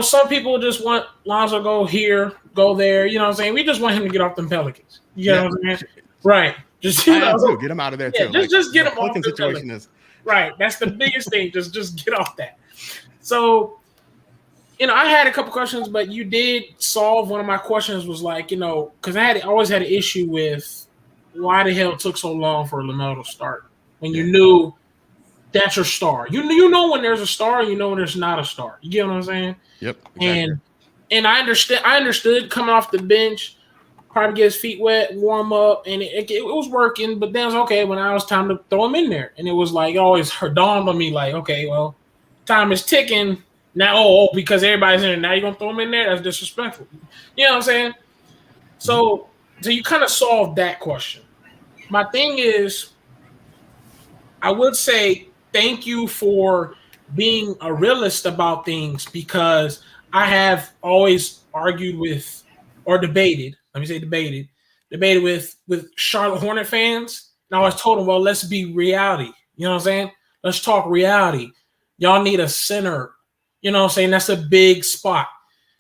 some people just want Lonzo go here, go there. You know what I'm saying? We just want him to get off them Pelicans. You know what I'm saying? Right. Just get him out of there too. Just get him off the situation is right. That's the biggest thing. Just get off that. So, I had a couple questions, but you did solve one of my questions. Was because I always had an issue with why the hell it took so long for LaMelo to start when you knew that's your star. You know when there's a star, you know when there's not a star. You get what I'm saying? Yep. Exactly. And I understood coming off the bench, probably get his feet wet, warm up, and it was working. But then it was okay when I was time to throw him in there, and it was it always dawned on me okay, well, time is ticking now. Because everybody's in there, now you're gonna throw him in there? That's disrespectful. You know what I'm saying? So you kind of solved that question. My thing is, I would say thank you for being a realist about things, because I have always argued with or debated with Charlotte Hornet fans. And I always told them, well, let's be reality. You know what I'm saying? Let's talk reality. Y'all need a center. You know what I'm saying? That's a big spot.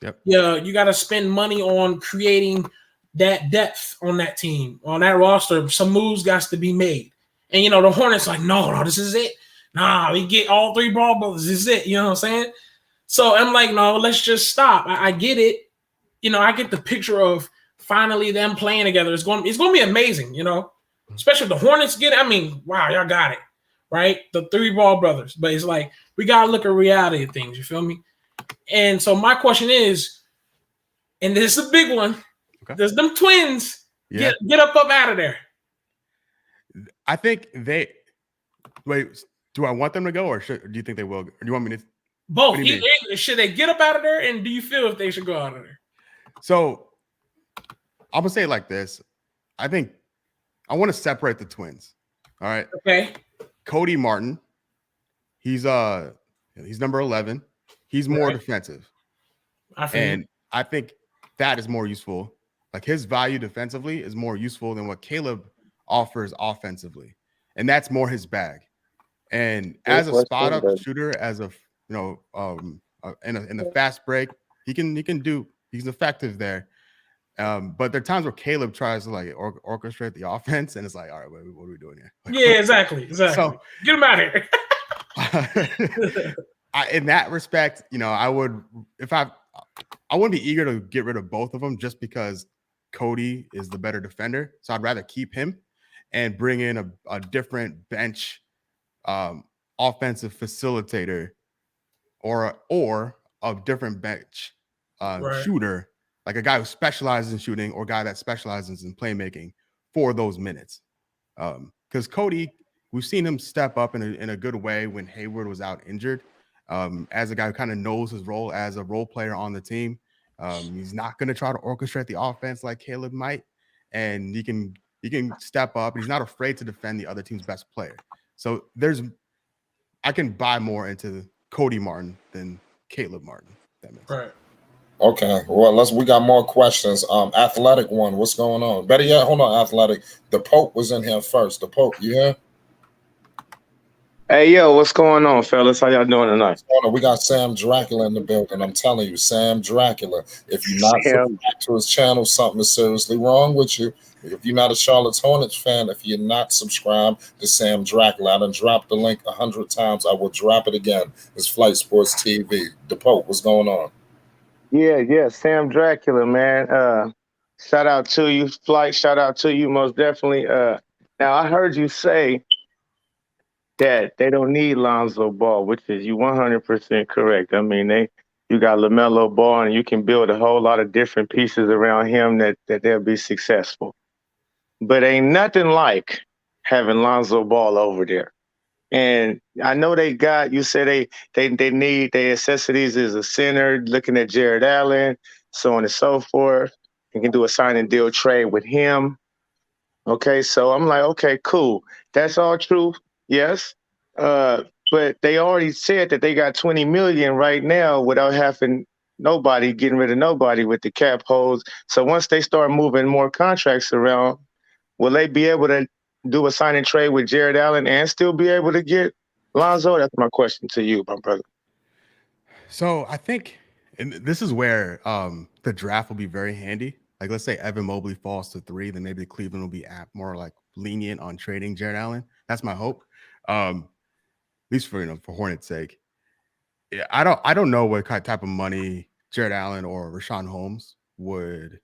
Yep. Yeah, you got to spend money on creating that depth on that team, on that roster. Some moves got to be made. And, the Hornets no, this is it. Nah, we get all three ball brothers. This is it. You know what I'm saying? So I'm no, let's just stop. I get it. I get the picture of finally them playing together. It's going to be amazing, especially if the Hornets get it. I mean, wow, y'all got it, right? The three ball brothers. But it's we got to look at reality of things. You feel me? And so my question is, and this is a big one, does them twins get up out of there? I think do I want them to go, or do you think they will? Or do you want me to? Both. Should they get up out of there, and do you feel if they should go out of there? So I'm gonna say it like this. I think I want to separate the twins. All right. Okay. Cody Martin, he's number 11. He's more defensive. I think that is more useful. His value defensively is more useful than what Caleb offers offensively, and that's more his bag. And as a spot up shooter, as a in the fast break, he's effective there. But there are times where Caleb tries to like orchestrate the offense, and it's like, all right, what are we doing here? Yeah, exactly. So get him out of here. In that respect, I would I wouldn't be eager to get rid of both of them just because Cody is the better defender. So I'd rather keep him and bring in a different bench offensive facilitator or a different bench shooter, like a guy who specializes in shooting or a guy that specializes in playmaking for those minutes. Because Cody, we've seen him step up in a good way when Hayward was out injured. As a guy who kind of knows his role as a role player on the team. He's not going to try to orchestrate the offense like Caleb might, and he can step up. He's not afraid to defend the other team's best player. So I can buy more into Cody Martin than Caleb Martin. That makes sense. Okay, well, we got more questions. Athletic one, what's going on? Better yet, hold on, Athletic. The Pope was in here first. The Pope, you here? Hey, yo, what's going on, fellas? How y'all doing tonight? We got Sam Dracula in the building. I'm telling you, Sam Dracula. If you're not subscribed to his channel, something is seriously wrong with you. If you're not a Charlotte Hornets fan, if you're not subscribed to Sam Dracula, I done dropped the link 100 times. I will drop it again. It's Flight Sports TV. The Pope, what's going on? Yeah, Sam Dracula, man. Shout out to you, Flight. Shout out to you, most definitely. Now, I heard you say that they don't need Lonzo Ball, which is you 100% correct. I mean, you got LaMelo Ball, and you can build a whole lot of different pieces around him that they'll be successful. But ain't nothing like having Lonzo Ball over there. And I know you said they need their necessities as a center, looking at Jared Allen, so on and so forth. You can do a sign and deal trade with him. Okay, so I'm like, okay, cool. That's all true. Yes. But they already said that they got $20 million right now without having getting rid of nobody with the cap holds. So once they start moving more contracts around, will they be able to do a sign and trade with Jared Allen and still be able to get Lonzo? That's my question to you, my brother. So I think, and this is where the draft will be very handy. Like, let's say Evan Mobley falls to 3, then maybe Cleveland will be more like lenient on trading Jared Allen. That's my hope. At least for Hornets' sake. Yeah, I don't know what type of money Jared Allen or Rashawn Holmes would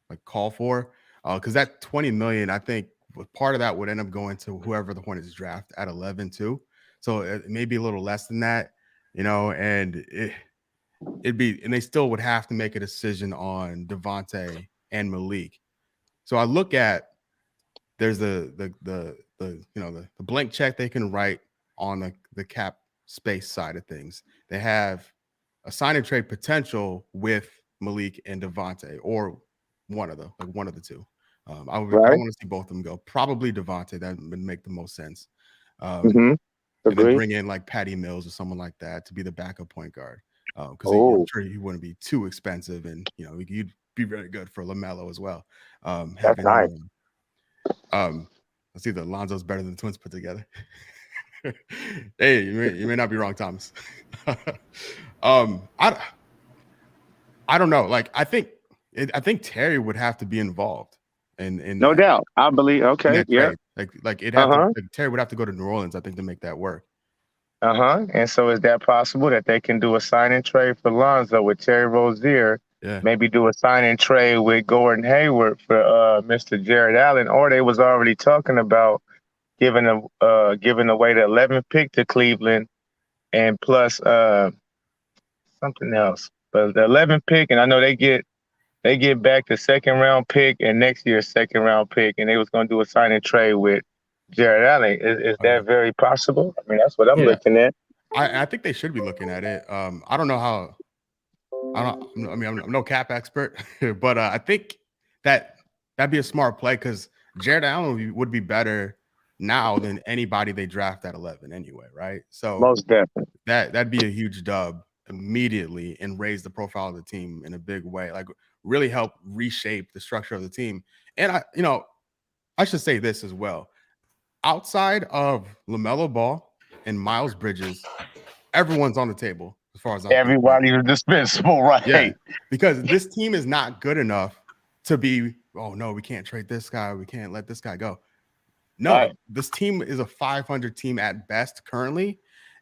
like call for. Because that $20 million, I think part of that would end up going to whoever the Hornets draft at 11 too. So it may be a little less than that, and and they still would have to make a decision on Devontae and Malik. So I look at there's the blank check they can write on the cap space side of things. They have a sign and trade potential with Malik and Devontae, or one of the two. I want to see both of them go. Probably Devontae. That would make the most sense. And then bring in like Patty Mills or someone like that to be the backup point guard. Because I'm sure he wouldn't be too expensive, and you'd be very good for LaMelo as well. That's nice. Let's see, the Lonzo's better than the Twins put together. Hey, you may not be wrong, Thomas. I don't know. Like, I think Terry would have to be involved. And no doubt, I believe. Okay, yeah. Like Terry would have to go to New Orleans, I think, to make that work. And so is that possible that they can do a sign and trade for Lonzo with Terry Rozier? Yeah. Maybe do a sign and trade with Gordon Hayward for Mr. Jared Allen, or they was already talking about giving away the 11th pick to Cleveland, and plus something else. But the 11th pick, and I know they get back the second round pick and next year's second round pick, and they was going to do a sign and trade with Jared Allen. Is that very possible? I mean, that's what I'm looking at. I think they should be looking at it. I don't know how. I'm no cap expert, but I think that'd be a smart play because Jared Allen would be better now than anybody they draft at 11 anyway, right? So most definitely that'd be a huge dub immediately and raise the profile of the team in a big way, like really help reshape the structure of the team. And I should say this as well. Outside of LaMelo Ball and Miles Bridges, everyone's on the table as far as everybody is dispensable, right? Yeah, because this team is not good enough to be, oh no, we can't trade this guy, we can't let this guy go. No, Right. this team is a 500 team at best currently,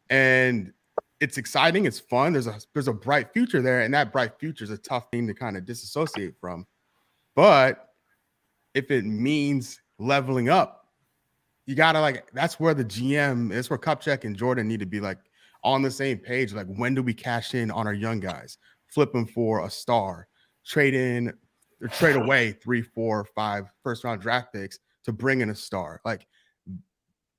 and it's exciting. It's fun. There's a bright future there, and that bright future is a tough thing to kind of disassociate from. But if it means leveling up, you gotta like. That's where the GM. That's where Kupchak and Jordan need to be like on the same page. Like, when do we cash in on our young guys? Flip them for a star. Trade in or trade away 3, 4, 5 first round draft picks to bring in a star. Like,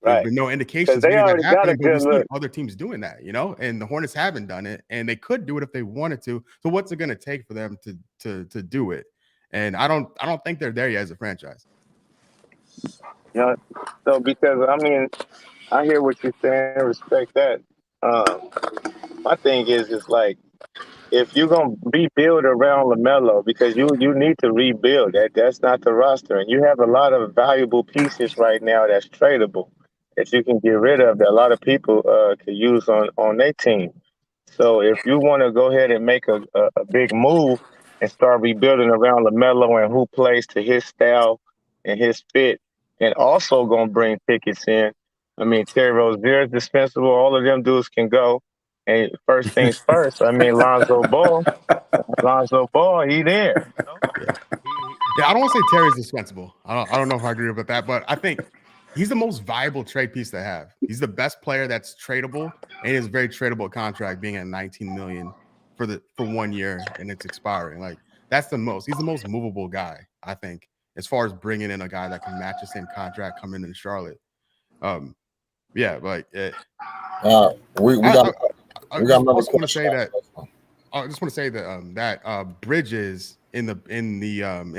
Right. there's no indications They of already that got a happening, but we good see look. other teams doing that, and the Hornets haven't done it, and they could do it if they wanted to. So what's it going to take for them to do it? And I don't think they're there yet as a franchise. So because I mean, I hear what you're saying, respect that. My thing is like, if you're gonna rebuild around LaMelo, because you need to rebuild. That's not the roster, and you have a lot of valuable pieces right now that's tradable that you can get rid of. That a lot of people could use on their team. So if you want to go ahead and make a big move and start rebuilding around LaMelo and who plays to his style and his fit, and also gonna bring tickets in. I mean, Terry Rozier is dispensable. All of them dudes can go. And first things first, I mean, Lonzo Ball, he there. Yeah, I don't want to say Terry's dispensable. I don't know if I agree with that, but I think he's the most viable trade piece to have. He's the best player that's tradable, and his very tradable contract being at $19 million for 1 year, and it's expiring. Like, that's the most. He's the most movable guy, I think, as far as bringing in a guy that can match the same contract coming into Charlotte. Yeah, like we got I we got another just want to question. say that. I just want to say that that Bridges in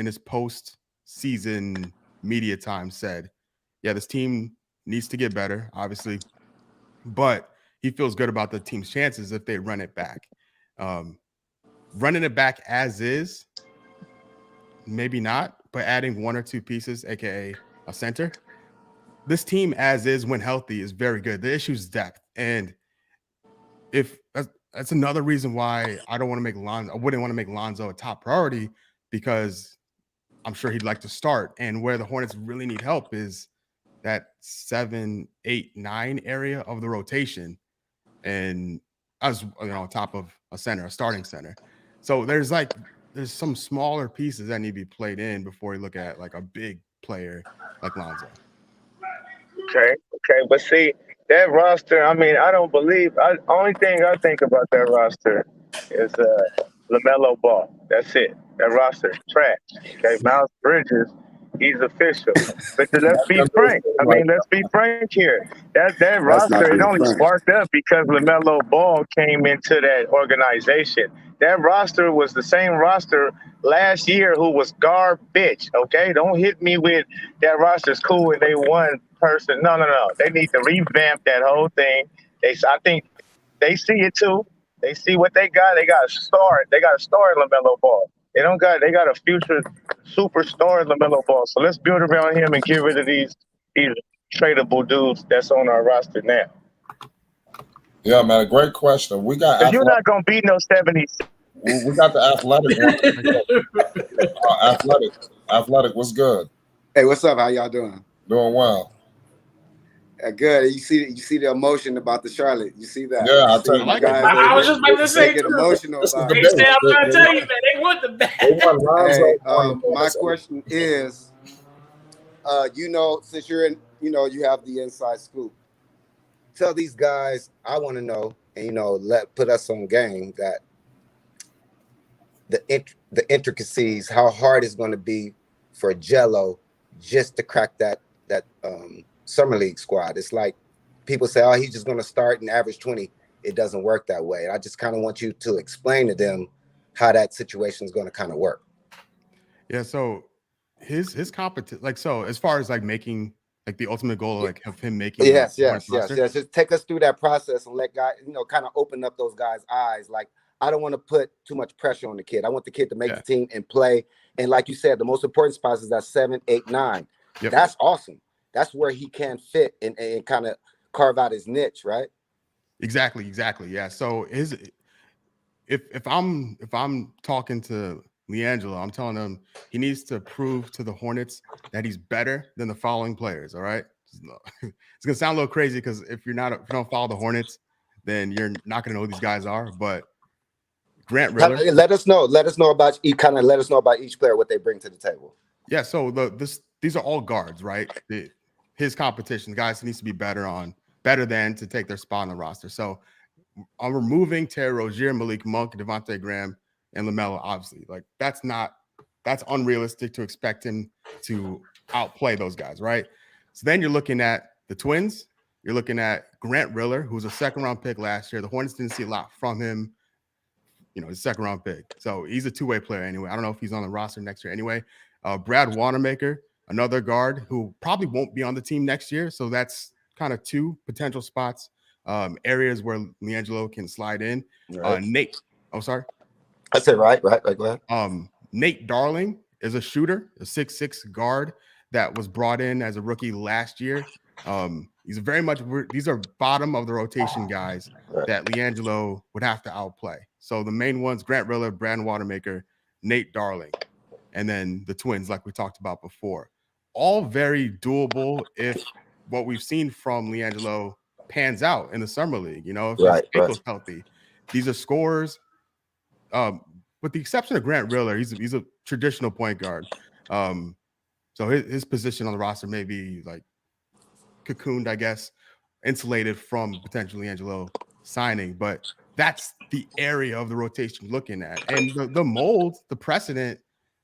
his post season media time said, yeah, this team needs to get better, obviously, but he feels good about the team's chances if they run it back. Running it back as is, maybe not, but adding 1 or 2 pieces, aka a center. This team as is when healthy is very good. The issue is depth, and if that's another reason why I wouldn't want to make Lonzo a top priority, because I'm sure he'd like to start. And where the Hornets really need help is that 7, 8, 9 area of the rotation, and as on top of a starting center. So there's some smaller pieces that need to be played in before you look at like a big player like Lonzo. Okay, but see that roster. I mean, I don't believe. Only thing I think about that roster is LaMelo Ball. That's it. That roster is trash. Okay, Miles Bridges, he's official. But let's be frank. I mean, let's be frank here. That That's roster, not it being only frank. sparked up because LaMelo Ball came into that organization. That roster was the same roster last year who was garbage. Okay, don't hit me with that roster's cool and they won person. No. They need to revamp that whole thing. I think they see it too. They see what they got. They got a star. They got a star in LaMelo Ball. They got a future superstar in LaMelo Ball. So let's build around him and get rid of these tradable dudes that's on our roster now. Yeah, man, a great question. We got Because you're not gonna beat no 70s. we got the athletic. Athletic, what's good? Hey, what's up? How y'all doing? Doing well. Good. You see the emotion about the Charlotte. You see that? Yeah, I'll See tell you. my guys, I was just about to say, they get too. emotional This is about the They it. say, I'm trying to tell you, man, they want the best. They want Lonzo. Hey, my question is, since you're in, you have the inside scoop. Tell these guys, I want to know, and put us on game that the intricacies, how hard it's going to be for Jello just to crack that summer league squad. It's like people say, oh, he's just going to start and average 20. It doesn't work that way. And I just kind of want you to explain to them how that situation is going to kind of work. Yeah. So his competence, like, so as far as like making like the ultimate goal, like of him making. Yes. Just take us through that process and let guys, kind of open up those guys' eyes. Like, I don't want to put too much pressure on the kid. I want the kid to make the team and play. And like you said, the most important spots is that 7, 8, 9. Yep. That's awesome. That's where he can fit and kind of carve out his niche, right? Exactly. Yeah. So if I'm talking to LiAngelo, I'm telling him he needs to prove to the Hornets that he's better than the following players. All right, it's gonna sound a little crazy because if you don't follow the Hornets, then you're not gonna know who these guys are. But Grant Riller, Let us know about let us know about each player, what they bring to the table. yeah. So these are all guards, right? His competition, guys, he needs to be better than to take their spot on the roster. So I'm removing Terry Rozier, Malik Monk, Devontae Graham, and LaMelo. Obviously, like that's unrealistic to expect him to outplay those guys, right? So then you're looking at the Twins. You're looking at Grant Riller, who's a second-round pick last year. The Hornets didn't see a lot from him. You know, he's a second-round pick. So he's a two-way player anyway. I don't know if he's on the roster next year anyway. Brad Wanamaker, another guard who probably won't be on the team next year. So that's kind of two potential spots, areas where LiAngelo can slide in. Right. Nate, oh, sorry. I said right, go ahead. Nate Darling is a shooter, a 6'6" guard that was brought in as a rookie last year. These are bottom of the rotation guys that LiAngelo would have to outplay. So the main ones, Grant Riller, Brad Wanamaker, Nate Darling, and then the Twins, like we talked about before. All very doable if what we've seen from LiAngelo pans out in the summer league. You know, if his ankle's healthy. These are scorers. With the exception of Grant Riller, he's a traditional point guard. So his position on the roster may be like cocooned, I guess, insulated from potentially LiAngelo signing, but that's the area of the rotation looking at. And the mold, the precedent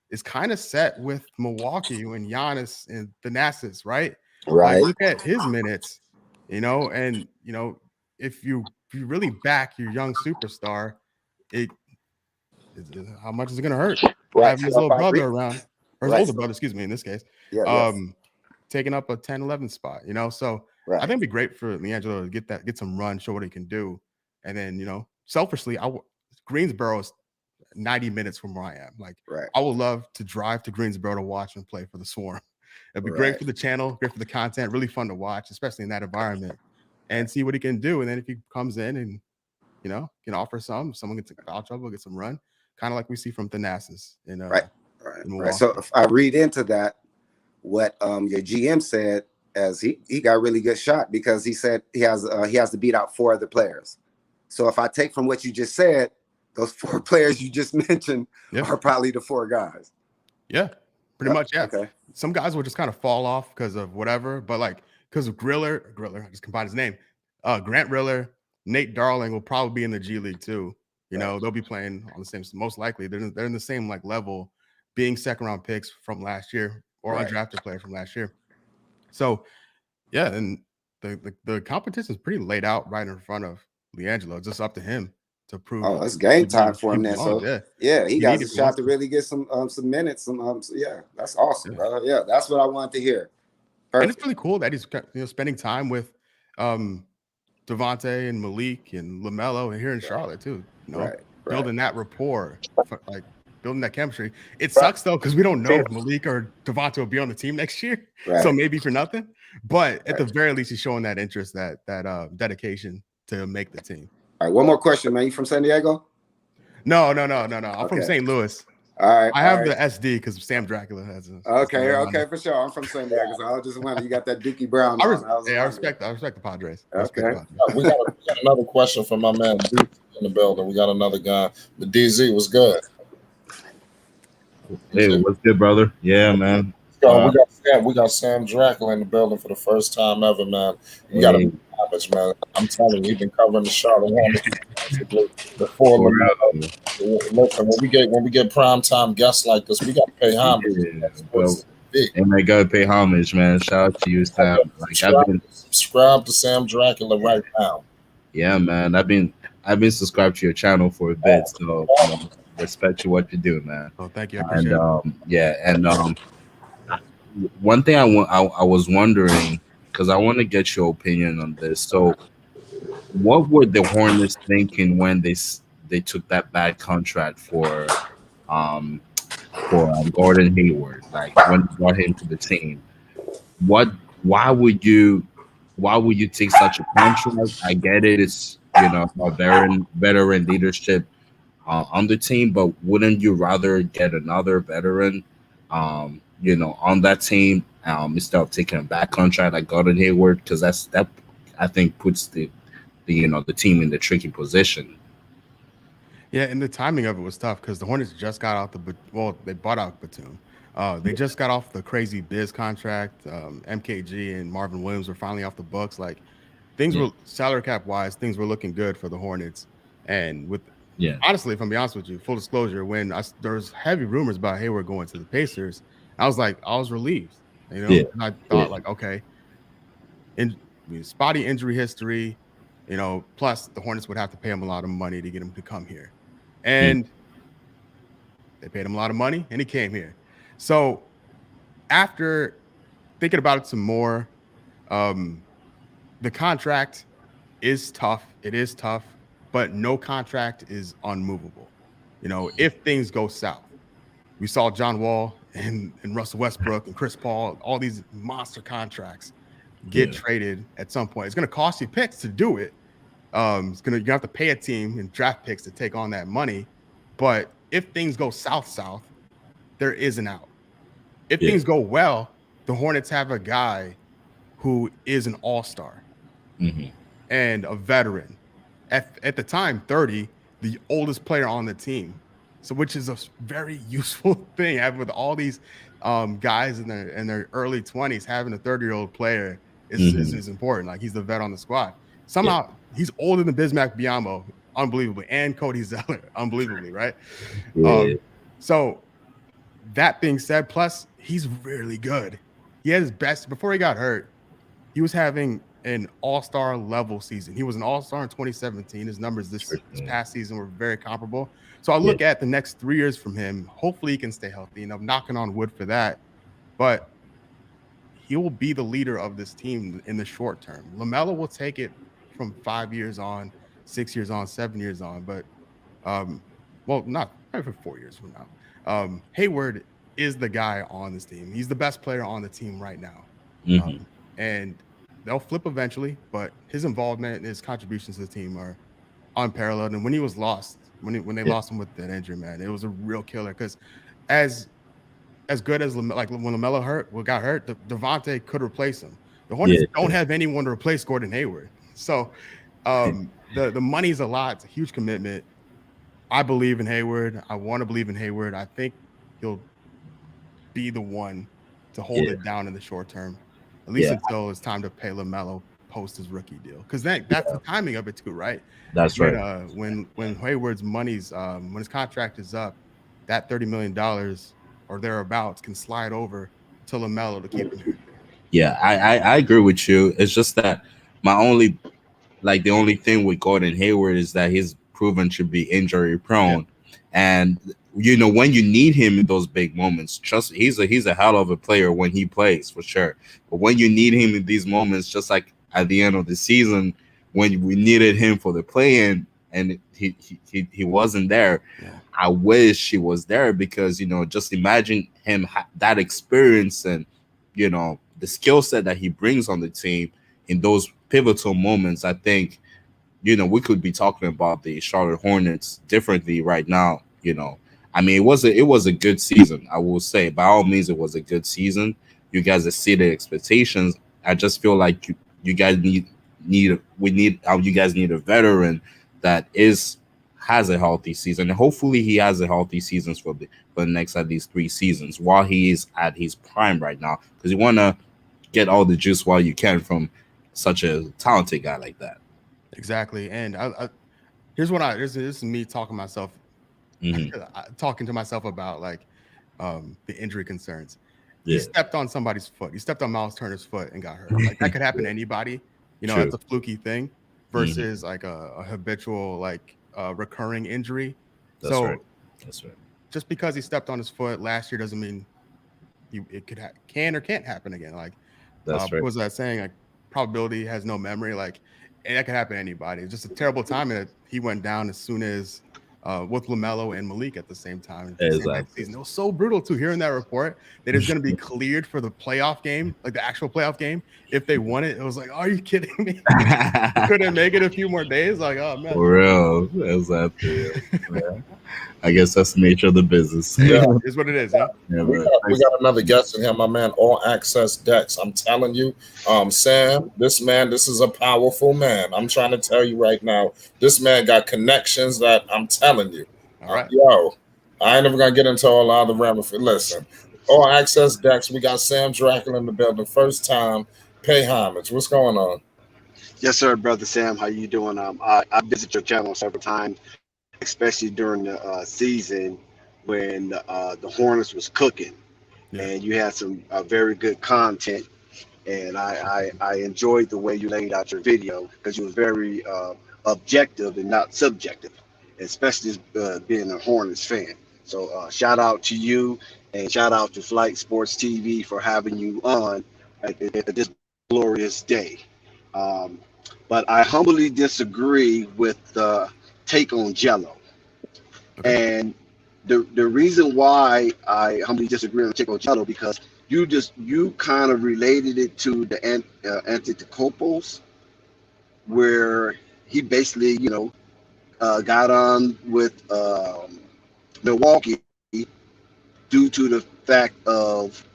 is kind of set with Milwaukee when Giannis and Thanasis, right? Right. Like, look at his minutes, and if you really back your young superstar, how much is it going to hurt? Right. Having his little brother around, or his older brother, excuse me, in this case, taking up a 10-11 spot, So I think it'd be great for LiAngelo to get some run, show what he can do. And then, selfishly, Greensboro is 90 minutes from where I am. Like, I would love to drive to Greensboro to watch him play for the Swarm. It'd be great for the channel, great for the content, really fun to watch, especially in that environment, and see what he can do. And then if he comes in and, can offer someone gets foul trouble, get some run, kind of like we see from Thanasis in Right. So if I read into that, what your GM said, as he got a really good shot because he said he has to beat out 4 other players. So if I take from what you just said, those 4 players you just mentioned are probably the 4 guys. Yeah, pretty much. Yeah. Okay. Some guys will just kind of fall off because of whatever, but like because of Griller, I just combined his name. Grant Riller, Nate Darling will probably be in the G League too. They'll be playing on the same. Most likely, they're in the same like level, being second-round picks from last year or undrafted player from last year. So, yeah, and the competition is pretty laid out right in front of LiAngelo. It's just up to him to prove. Oh, it's game time for him then. So he got a shot to really get some minutes. That's awesome, brother. Yeah, that's what I wanted to hear. Perfect. And it's really cool that he's spending time with Devontae and Malik and LaMelo and here in Charlotte too. Building that rapport, like building that chemistry. It sucks though because we don't know if Malik or Devontae will be on the team next year. So maybe for nothing. But at the very least, he's showing that interest, that dedication to make the team. All right, one more question, man. You from San Diego? No. I'm from St. Louis. All right. I have the SD because Sam Dracula has it. Okay, for sure. I'm from San Diego, so I was just wondering. You got that Dookie Brown. I respect the Padres. Okay. We got another question from my man DZ in the building. We got another guy. The DZ was good. Hey, what's good, brother? Yeah, man. We got Sam Dracula in the building for the first time ever, man. You got to homage, man. I'm telling you, you've been covering the Charlotte Hornets before. Listen, when we get primetime guests like this, we got to pay homage. And I gotta pay homage, man. Shout out to you, Sam. Subscribe to Sam Dracula right now. Yeah, man. I've been subscribed to your channel for a bit, so respect you what you do, man. Oh, thank you. I appreciate it. One thing I was wondering, because I want to get your opinion on this. So, what were the Hornets thinking when they took that bad contract for Gordon Hayward? Like when they brought him to the team, why would you take such a contract? I get it. It's a veteran leadership on the team, but wouldn't you rather get another veteran, on that team, instead of taking a back contract like Gordon Hayward? Because that I think puts the team in the tricky position. Yeah, and the timing of it was tough because the Hornets just got out they bought out Batum. They just got off the crazy Biz contract. MKG and Marvin Williams were finally off the books. Like things Yeah, were salary cap wise, things were looking good for the Hornets. And with yeah, honestly, if I'm being honest with you, full disclosure, when there was heavy rumors about Hayward going to the Pacers, I was relieved, yeah, and I yeah, thought like, okay, in spotty injury history, plus the Hornets would have to pay him a lot of money to get him to come here. mm, And they paid him a lot of money and he came here. So after thinking about it some more, um, the contract is tough. It is tough, but no contract is unmovable. If things go south, we saw John Wall and Russell Westbrook and Chris Paul, all these monster contracts get yeah, traded at some point. It's going to cost you picks to do it. You're gonna have to pay a team and draft picks to take on that money. But if things go south, there is an out. If yeah, things go well, the Hornets have a guy who is an all-star hmm, and a veteran. At the time, 30, the oldest player on the team. So which is a very useful thing. With all these guys in their early 20s, having a 30-year-old player hmm, is important. Like he's the vet on the squad. yeah, Somehow he's older than Bismack Biyombo, unbelievably, and Cody Zeller, unbelievably, right? yeah, Um, so that being said, plus he's really good. He had his best before he got hurt. He was having an all-star level season. He was an all-star in 2017. His numbers this yeah, past season were very comparable. So I yeah, look at the next 3 years from him. Hopefully he can stay healthy, and I'm knocking on wood for that. But he will be the leader of this team in the short term. LaMelo will take it from 5 years on, 6 years on, 7 years on. But not probably for 4 years from now. Hayward is the guy on this team. He's the best player on the team right now. hmm, And they'll flip eventually, but his involvement and his contributions to the team are unparalleled. And when he was lost, when they yeah, lost him with that injury, man, it was a real killer. Because as as good as like when LaMelo got hurt, Devontae could replace him. The Hornets yeah, don't have anyone to replace Gordon Hayward, so the money's a lot. It's a huge commitment. I believe in Hayward. I want to believe in Hayward. I think he'll be the one to hold yeah, it down in the short term, at least yeah, until it's time to pay LaMelo post his rookie deal. Because that's yeah. the timing of it too, right? That's When right. when Hayward's when his contract is up, that $30 million or thereabouts can slide over to LaMelo to keep him here. Yeah, I agree with you. It's just that my only the only thing with Gordon Hayward is that he's proven to be injury Yeah, prone, and when you need him in those big moments, trust he's a hell of a player when he plays for sure. But when you need him in these moments, just like at the end of the season when we needed him for the play-in and he wasn't there, yeah, I wish he was there because just imagine him that experience and the skill set that he brings on the team in those pivotal moments. I think we could be talking about the Charlotte Hornets differently right now. I mean, it was a good season. I will say, by all means, it was a good season. You guys exceeded expectations. I just feel like you guys you guys need a veteran that has a healthy season. And hopefully, he has a healthy seasons for the next at least 3 seasons while he is at his prime right now, because you want to get all the juice while you can from such a talented guy like that. exactly. And this is me Hmm. talking to myself about like the injury concerns. He Yeah, stepped on somebody's foot. He stepped on Miles Turner's foot and got hurt. Like that could happen to anybody. true. That's a fluky thing Hmm. versus like a habitual like recurring injury. That's right. So That's right. just because he stepped on his foot last year doesn't mean it can or can't happen again. Like That's what right. was that saying? Like probability has no memory. Like and that could happen to anybody. It's just a terrible timing that he went down as soon as with LaMelo and Malik at the same time. At the same time Exactly. season. It was so brutal to hearing that report that it's going to be cleared for the playoff game, like the actual playoff game. If they won it, it was like, are you kidding me? Couldn't make it a few more days. Like, oh man, For real. Exactly. Yeah. I guess that's the nature of the business. Yeah. It's what it is. Yeah. Yeah, We man. got another guest in here, my man, All Access Dex. I'm telling you, Sam, this is a powerful man. I'm trying to tell you right now, this man got connections that I'm telling you. All right. Yo, I ain't never gonna get into all the other ramifications. Listen, All Access Dex, we got Sam Dracula in the building. First time, pay homage. What's going on? Yes, sir, brother Sam. How you doing? I visit your channel several times, especially during the season when the Hornets was cooking, and you had some very good content. And I enjoyed the way you laid out your video because you was very objective and not subjective, especially being a Hornets fan. So shout out to you and shout out to Flight Sports TV for having you on at this glorious day. But I humbly disagree with the take on Jello. Okay. And the reason why I humbly disagree on the take on Jello because you kind of related it to the Antetokounmpos, where he basically got on with Milwaukee due to the fact of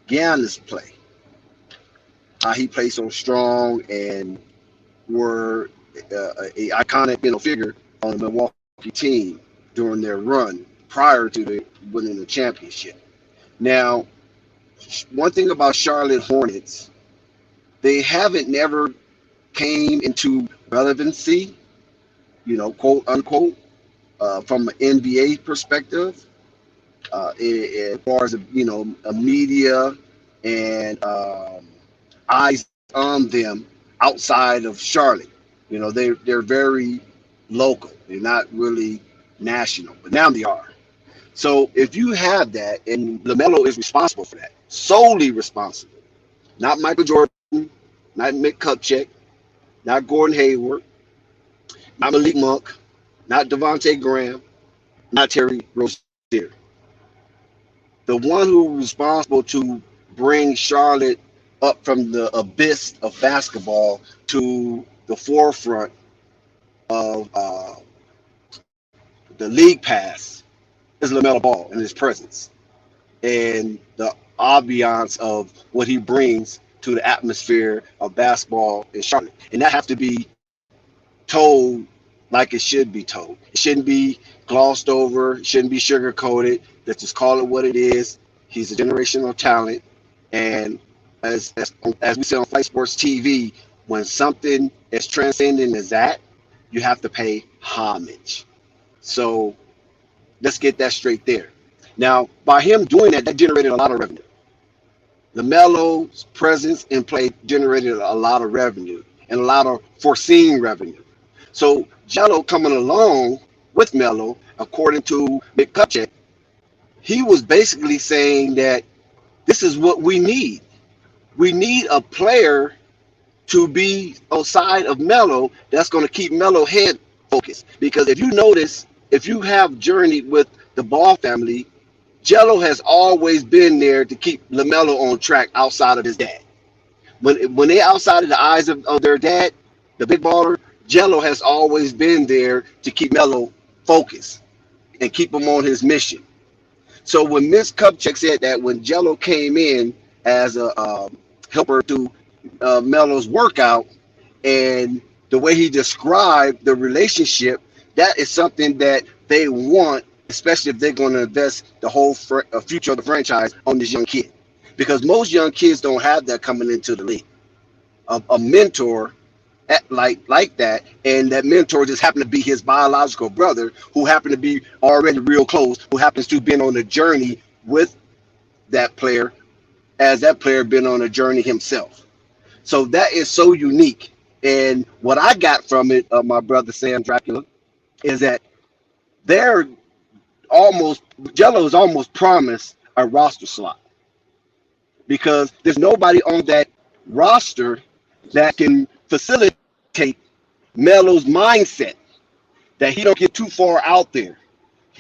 Giannis' play. How he played so strong and were a iconic figure on the Milwaukee team during their run prior to winning the championship. Now, one thing about Charlotte Hornets, they haven't never came into relevancy, quote unquote, from an NBA perspective, as far as a media and eyes on them outside of Charlotte. They're very local. They're not really national, but now they are. So if you have that, and LaMelo is responsible for that, solely responsible, not Michael Jordan, not Mick Kupchak, not Gordon Hayward, not Malik Monk, not Devontae Graham, not Terry Rozier. The one who was responsible to bring Charlotte up from the abyss of basketball to the forefront of the league pass is LaMelo Ball and his presence and the ambiance of what he brings to the atmosphere of basketball in Charlotte. And that has to be told like it should be told. It shouldn't be glossed over. It shouldn't be sugar-coated. Let's just call it what it is. He's a generational talent. And as we say on Flight Sports TV, when something as transcendent as that, you have to pay homage. So let's get that straight there. Now, by him doing that generated a lot of revenue. LaMelo's presence and play generated a lot of revenue and a lot of foreseen revenue. So Jello coming along with Melo, according to Mick Kupchak, he was basically saying that this is what we need. We need a player to be outside of Melo that's going to keep Melo head focused. Because if you notice, if you have journeyed with the Ball family, Jello has always been there to keep LaMelo on track outside of his dad. When they outside of the eyes of their dad, the big baller, Jello has always been there to keep Melo focused and keep him on his mission. So when Miss Kupchak said that when Jello came in as a helper to Melo's workout and the way he described the relationship, that is something that they want, especially if they're going to invest the whole future of the franchise on this young kid. Because most young kids don't have that coming into the league. A mentor like that, and that mentor just happened to be his biological brother, who happened to be already real close, who happens to have been on a journey with that player, as that player been on a journey himself. So that is so unique. And what I got from it, my brother Sam Dracula, is that Jello is almost promised a roster slot, because there's nobody on that roster that can facilitate Melo's mindset, that he don't get too far out there,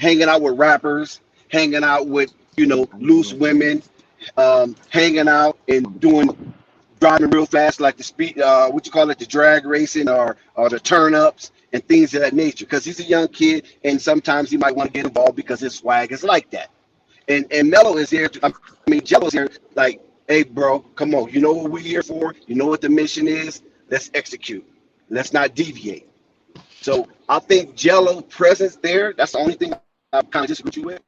hanging out with rappers, hanging out with loose women, hanging out and driving real fast, like the speed, what you call it, the drag racing or the turn ups and things of that nature. Because he's a young kid, and sometimes he might want to get involved because his swag is like that. And Melo is here. Jello's here. Like, hey, bro, come on. You know what we're here for. You know what the mission is. Let's execute. Let's not deviate. So I think Jello's presence there. That's the only thing I kind of disagree with.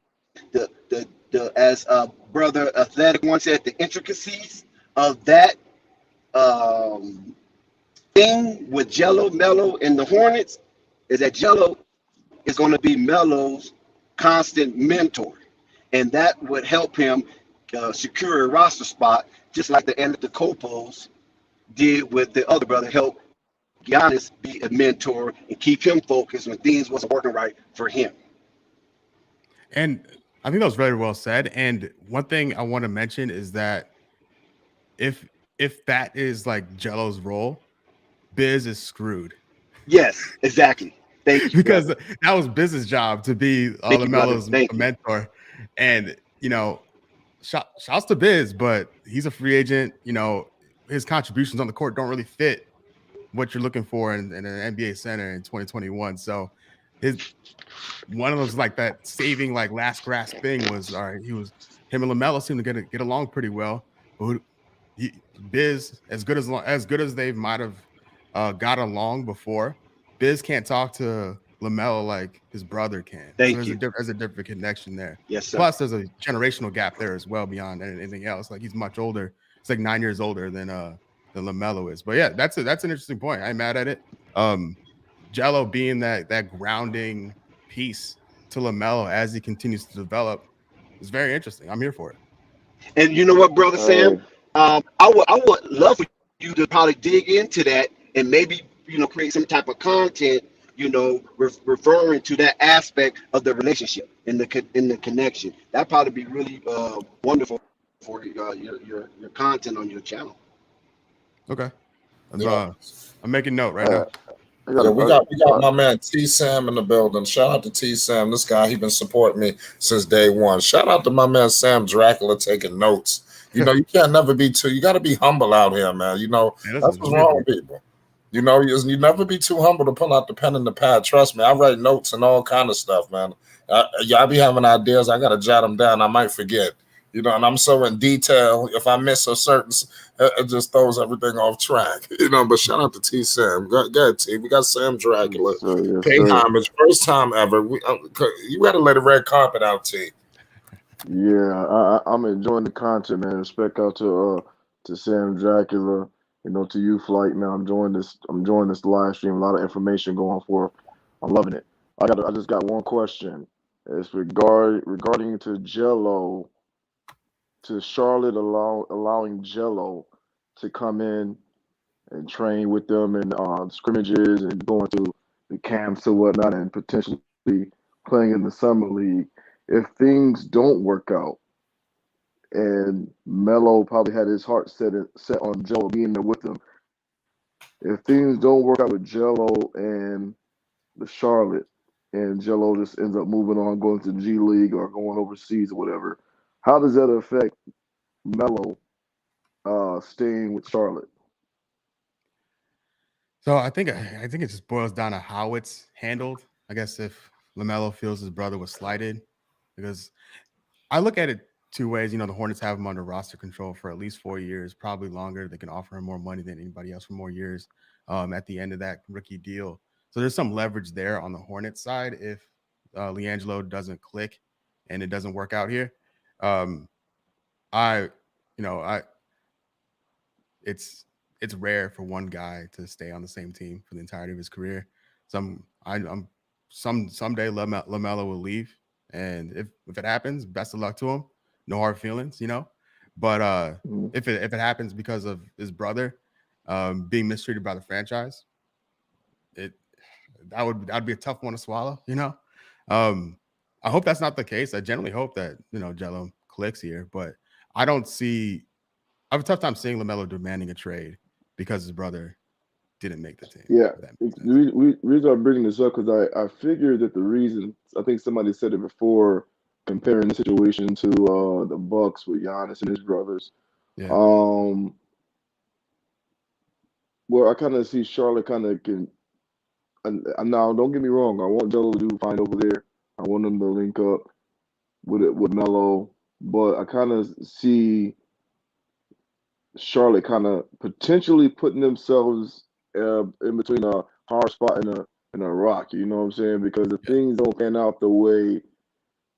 As brother Athletic once said, the intricacies of that thing with Jello, Melo, and the Hornets is that Jello is going to be Melo's constant mentor, and that would help him secure a roster spot, just like the Antetokounmpos did with the other brother, help Giannis be a mentor and keep him focused when things wasn't working right for him. And I think that was very well said. And one thing I want to mention is that if that is like Jello's role, Biz is screwed. Yes, exactly. Thank you. Because brother. that was Biz's job to be LaMelo's mentor. And, shouts to Biz, but he's a free agent. His contributions on the court don't really fit what you're looking for in an NBA center in 2021. So one of those like that saving like last grasp thing was all right. Him and LaMelo seemed to get along pretty well. But Biz, as good as they might have got along before, Biz can't talk to LaMelo like his brother can. Thank you. There's a different connection there. Yes, sir. Plus, there's a generational gap there as well beyond anything else. Like he's much older. It's like 9 years older than LaMelo is. But yeah, that's an interesting point. I ain't mad at it. Jello being that grounding piece to LaMelo as he continues to develop is very interesting. I'm here for it. And you know what, brother Sam? I would love for you to probably dig into that and maybe create some type of content, referring to that aspect of the relationship in the connection. That'd probably be really wonderful for your content on your channel. Okay, I'm making note right now. Yeah, we got my man T Sam in the building. Shout out to T Sam. This guy, he been supporting me since day one. Shout out to my man Sam Dracula taking notes. You can't never be you got to be humble out here, man. That's what's wrong with people. You never be too humble to pull out the pen and the pad. Trust me, I write notes and all kind of stuff, man. I be having ideas. I got to jot them down. I might forget. And I'm so in detail. If I miss a certain, it just throws everything off track. But shout out to T Sam. Go ahead, T. We got Sam Dracula. Pay homage. First time ever. You got to lay the red carpet out, T. Yeah, I'm enjoying the content, man. Respect out to Sam Dracula. To you, Flight, man. I'm enjoying this live stream. A lot of information going forth. I'm loving it. I just got one question. It's regarding to Jello. To Charlotte allowing Jello to come in and train with them and scrimmages and going to the camps or whatnot and potentially playing in the summer league. If things don't work out, and Melo probably had his heart set on Jello being there with him. If things don't work out with Jello and the Charlotte, and Jello just ends up moving on, going to the G League or going overseas or whatever, how does that affect Melo staying with Charlotte? So I think it just boils down to how it's handled. I guess if LaMelo feels his brother was slighted, because I look at it two ways. The Hornets have him under roster control for at least 4 years, probably longer. They can offer him more money than anybody else for more years at the end of that rookie deal. So there's some leverage there on the Hornets side if LiAngelo doesn't click and it doesn't work out here. It's rare for one guy to stay on the same team for the entirety of his career. Someday LaMelo will leave, and if it happens, best of luck to him. No hard feelings, But if it happens because of his brother being mistreated by the franchise, that'd be a tough one to swallow. I hope that's not the case. I generally hope that Jello clicks here, but I have a tough time seeing LaMelo demanding a trade because his brother didn't make the team. Yeah, If that the makes sense. reason I'm bringing this up because I figured that the reason I think somebody said it before, comparing the situation to the Bucks with Giannis and his brothers. Yeah. Um, where I kind of see Charlotte kind of can. And now, don't get me wrong. I want Jello to do fine over there. I want them to link up with Melo, but I kind of see Charlotte kind of potentially putting themselves in between a hard spot and a rock. You know what I'm saying? Because if Yeah. things don't pan out the way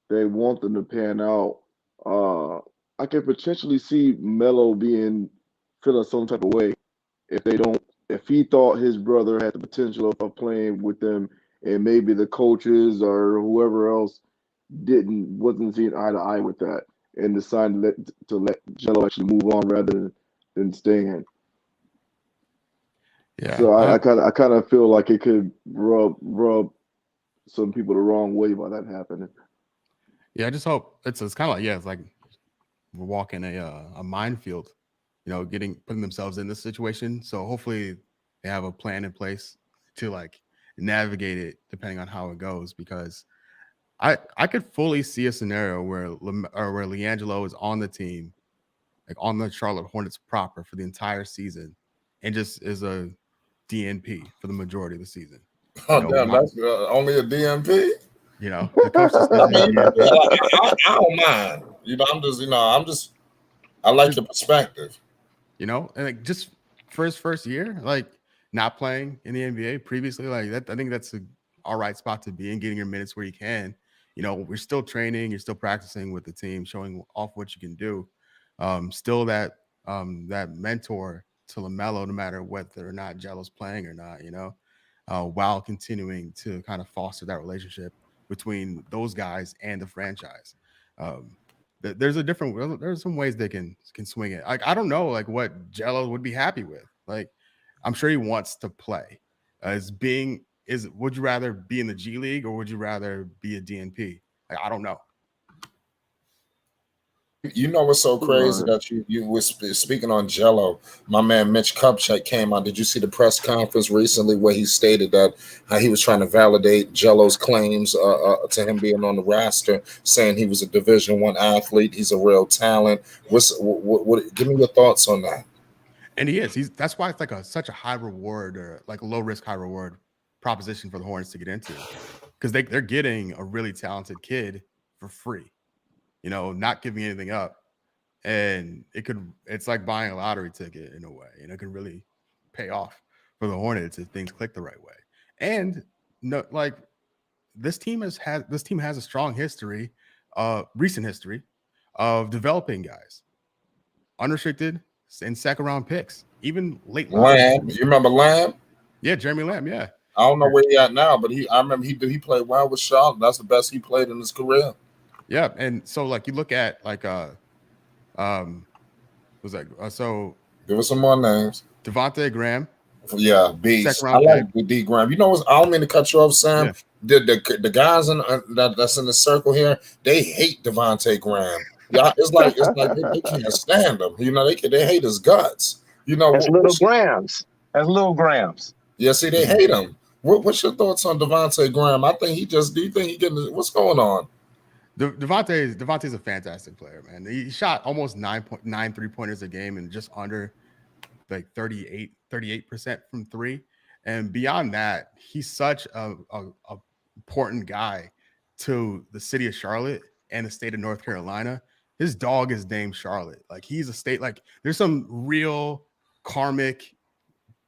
they want them to pan out, uh, I can potentially see Melo being feeling some type of way if they don't. If he thought his brother had the potential of playing with them, and maybe the coaches or whoever else wasn't seeing eye to eye with that, and decided to let Jello actually move on rather than staying. Yeah. So I kind of feel like it could rub some people the wrong way by that happening. Yeah. I just hope it's kind of like, yeah, it's like we're walking a minefield, putting themselves in this situation. So hopefully they have a plan in place to like navigate it depending on how it goes. Because I could fully see a scenario where where Leangelo is on the team, like on the Charlotte Hornets proper for the entire season, and just is a DNP for the majority of the season. Oh damn, Not that's only a DMP. the coach just says I he's a mean, DNP. I don't mind. I like your perspective. And like just for his first year, like not playing in the NBA previously, like that, I think that's a all right spot to be in, getting your minutes where you can. We're still training, you're still practicing with the team, showing off what you can do. Still that mentor to LaMelo, no matter whether or not Jello's playing or not, while continuing to kind of foster that relationship between those guys and the franchise. Um, there's some ways they can swing it. Like I don't know like what Jello would be happy with. Like I'm sure he wants to play. Would you rather be in the G League or would you rather be a DNP? Like I don't know. You know what's so crazy Right. that you were speaking on Jello. My man Mitch Kupchak came on. Did you see the press conference recently where he stated that how he was trying to validate Jello's claims to him being on the roster, saying he was a Division I athlete, he's a real talent. Give me your thoughts on that. And he is. That's why it's like such a high reward or like a low risk, high reward proposition for the Hornets to get into. Because they're getting a really talented kid for free, not giving anything up. And it's like buying a lottery ticket in a way, and it could really pay off for the Hornets if things click the right way. And no, like this team has a strong history, recent history of developing guys, unrestricted and second round picks, even late lottery. Lamb, you remember Lamb? Yeah, Jeremy Lamb. Yeah, I don't know where he at now, but I remember he played well with Charlotte. That's the best he played in his career. yeah. And so like you look at like was that so Give us some more names. Devontae Graham. Yeah, beast. Second I round like pick. D Graham. You know what? I don't mean to cut you off, Sam. Yeah. The guys that's in the circle here, they hate Devontae Graham. Yeah, it's like they can't stand him. They hate his guts. That's little grams. That's little grams. Yeah, see, they hate him. What's your thoughts on Devontae Graham? Do you think he getting what's going on? Devontae's a fantastic player, man. He shot almost 9.9 3-pointers a game and just under like 38% from three. And beyond that, he's such a important guy to the city of Charlotte and the state of North Carolina. His dog is named Charlotte. Like he's a state, like there's some real karmic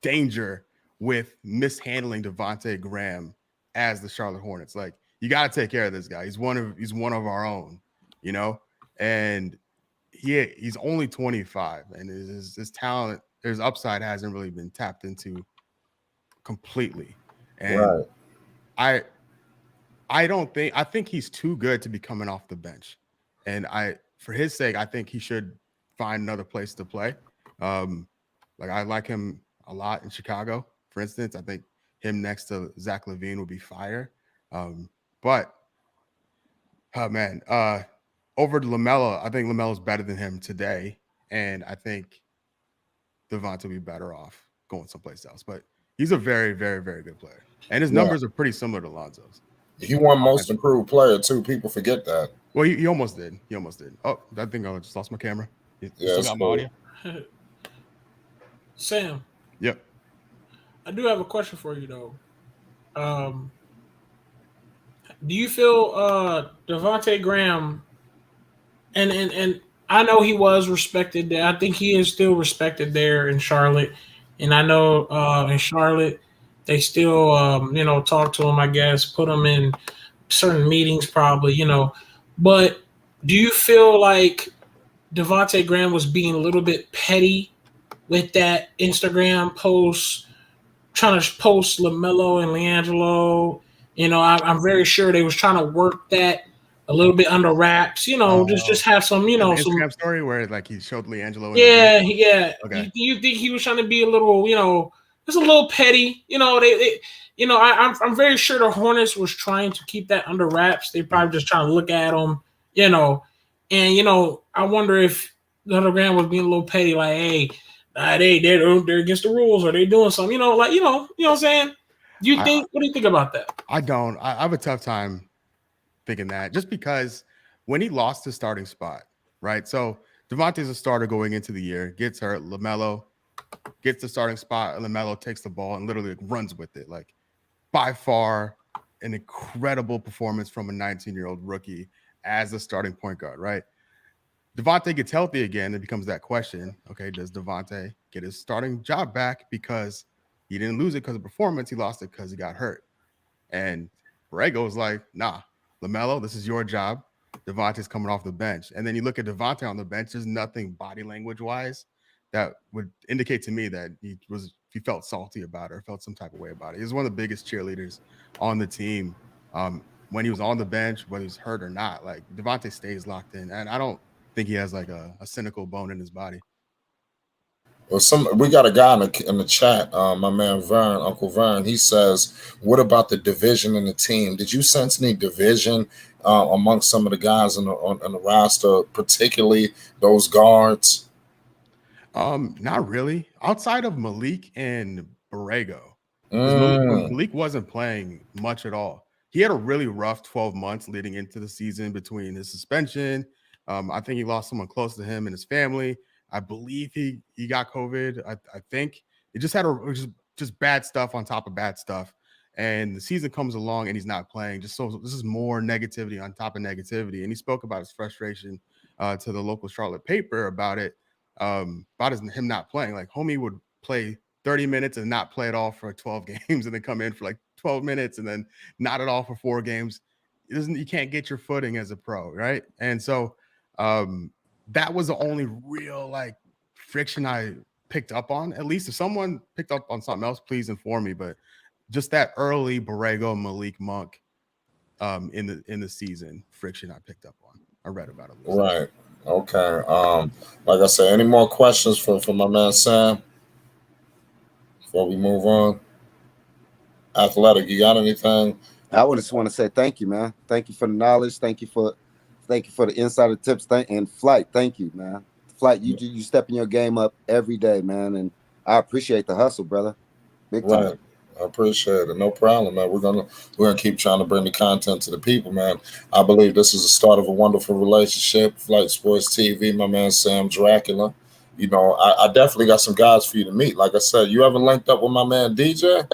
danger with mishandling Devontae Graham as the Charlotte Hornets. Like you got to take care of this guy. He's one of our own, and he's only 25, and his talent, his upside hasn't really been tapped into completely. And Right. I think he's too good to be coming off the bench. And for his sake, I think he should find another place to play. Like I like him a lot in Chicago, for instance. I think him next to Zach LaVine would be fire. But man, over to LaMelo, I think LaMelo's better than him today, and I think Devontae will be better off going someplace else. But He's a very, very, very good player, and his Yeah. numbers are pretty similar to Lonzo's. He won Most Improved Player too. People forget that. Well, he almost did. He almost did. Oh, that thing! I just lost my camera. You Yeah, still it's got my cool. audio? Sam, Yep. I do have a question for you though. Do you feel Devontae Graham and I know he was respected there. I think he is still respected there in Charlotte. And I know in Charlotte they still talk to him, I guess, put him in certain meetings probably, But do you feel like Devontae Graham was being a little bit petty with that Instagram post, trying to post LaMelo and LiAngelo? I'm very sure they was trying to work that a little bit under wraps, just have some, An some. Instagram story where like he showed LiAngelo. Yeah, yeah. Okay. You think he was trying to be a little, just a little petty? I'm very sure the Hornets was trying to keep that under wraps. They probably just trying to look at him, and I wonder if the other Graham was being a little petty, like, hey, they're against the rules, or they doing something, you know what I'm saying? What do you think about that? I don't. I have a tough time thinking that, just because when he lost his starting spot, right? So Devontae's a starter going into the year, gets hurt. LaMelo gets the starting spot, and LaMelo takes the ball and literally runs with it. Like, by far, an incredible performance from a 19-year-old rookie as a starting point guard, right? Devontae gets healthy again, it becomes that question. Okay, does Devontae get his starting job back because he didn't lose it because of performance? He lost it because he got hurt. And Borrego was like, nah, LaMelo, this is your job. Devontae's coming off the bench. And then you look at Devontae on the bench, there's nothing body language-wise that would indicate to me that he felt salty about it or felt some type of way about it. He was one of the biggest cheerleaders on the team. When he was on the bench, whether he's hurt or not, like Devontae stays locked in. And I don't think he has like a cynical bone in his body. Well, we got a guy in the chat, my man Vern, Uncle Vern. He says, "What about the division in the team? Did you sense any division amongst some of the guys on the roster, particularly those guards?" Not really. Outside of Malik and Borrego, Malik wasn't playing much at all. He had a really rough 12 months leading into the season between his suspension. I think he lost someone close to him and his family. I believe he got COVID. I think it just had just bad stuff on top of bad stuff. And the season comes along and he's not playing. This is more negativity on top of negativity. And he spoke about his frustration to the local Charlotte paper about it, about him not playing. Like, homie would play 30 minutes and not play at all for 12 games and then come in for like 12 minutes and then not at all for 4 games. You can't get your footing as a pro, right? And so that was the only real like friction I picked up on. At least if someone picked up on something else, please inform me. But just that early Borrego, Malik Monk in the season friction I picked up on. I read about it. Right. Okay. Like I said, any more questions for my man Sam before we move on? Athletic, you got anything? I would just want to say thank you, man. Thank you for the knowledge. Thank you for the insider tips. And Flight, thank you, man. Flight, you stepping your game up every day, man. And I appreciate the hustle, brother. Big time. Right. I appreciate it. No problem, man. We're gonna keep trying to bring the content to the people, man. I believe this is the start of a wonderful relationship. Flight Sports TV, my man Sam Dracula. You know, I definitely got some guys for you to meet. Like I said, you haven't linked up with my man DJ?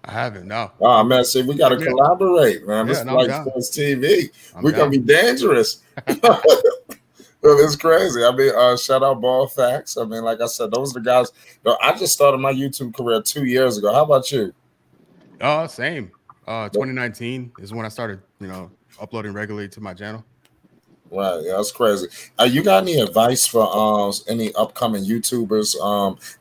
I haven't, no. Oh, man, see, we got to collaborate, man. This Flight Sports TV. We're going to be dangerous. Well, it's crazy. I mean, shout out Ball Facts. I mean, like I said, those are the guys. I just started my YouTube career 2 years ago. How about you? Same. 2019 is when I started, uploading regularly to my channel. Right, yeah, that's crazy. You got any advice for any upcoming YouTubers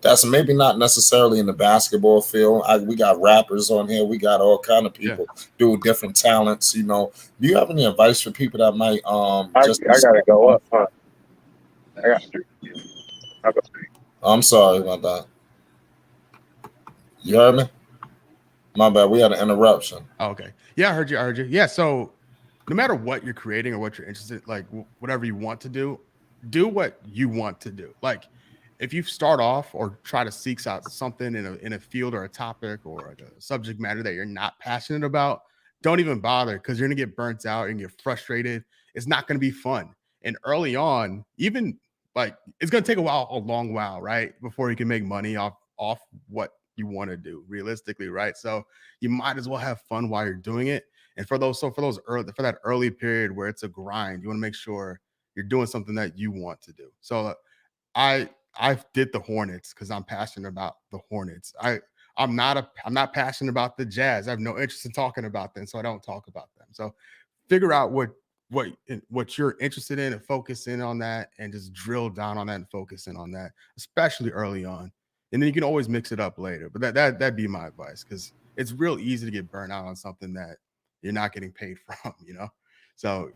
that's maybe not necessarily in the basketball field? We got rappers on here. We got all kind of people do different talents. Do you have any advice for people that might I gotta go up. Huh? I'm sorry about that. You heard me? My bad. We had an interruption. Oh, okay. Yeah, I heard you. Yeah, so no matter what you're creating or what you're interested in, like whatever you want to do what you want to do. Like, if you start off or try to seek out something in a field or a topic or like a subject matter that you're not passionate about, don't even bother because you're gonna get burnt out and get frustrated. It's not gonna be fun. And early on, even like it's gonna take a long while, right, before you can make money off what you want to do realistically, right? So you might as well have fun while you're doing it. And for that early period where it's a grind, you want to make sure you're doing something that you want to do. So I I did the Hornets because I'm passionate about the Hornets. I'm not passionate about the Jazz. I have no interest in talking about them, so I don't talk about them. So figure out what you're interested in and focus in on that and just drill down on that and focus in on that, especially early on. And then you can always mix it up later. But that'd be my advice because it's real easy to get burnt out on something that you're not getting paid from, you know? So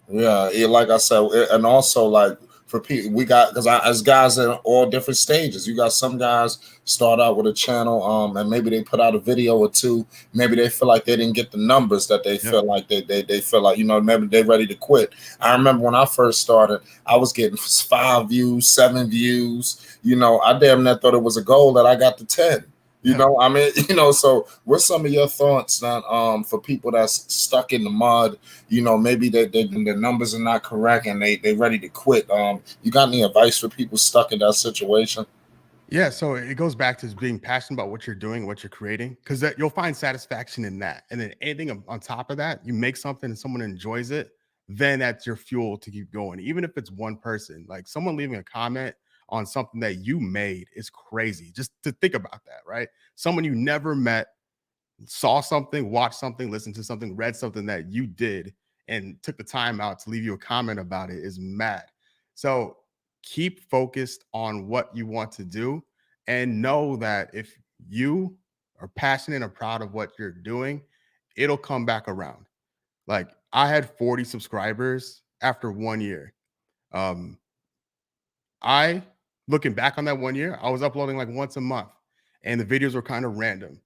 Yeah, like I said, and also like for people, we got because as guys in all different stages. You got some guys start out with a channel, and maybe they put out a video or two. Maybe they feel like they didn't get the numbers that they feel like they feel like maybe they're ready to quit. I remember when I first started, I was getting 5 views, 7 views. I damn near thought it was a goal that I got to 10. I mean, so what's some of your thoughts that for people that's stuck in the mud, maybe their numbers are not correct and they ready to quit. You got any advice for people stuck in that situation? yeah, so it goes back to being passionate about what you're doing, what you're creating, because you'll find satisfaction in that. And then anything on top of that, you make something and someone enjoys it, then that's your fuel to keep going. Even if it's one person, like someone leaving a comment on something that you made is crazy. Just to think about that, right? Someone you never met saw something, watched something, listened to something, read something that you did and took the time out to leave you a comment about it is mad. So keep focused on what you want to do and know that if you are passionate and proud of what you're doing, it'll come back around. Like I had 40 subscribers after 1 year. Um, I looking back on that 1 year, I was uploading like once a month and the videos were kind of random.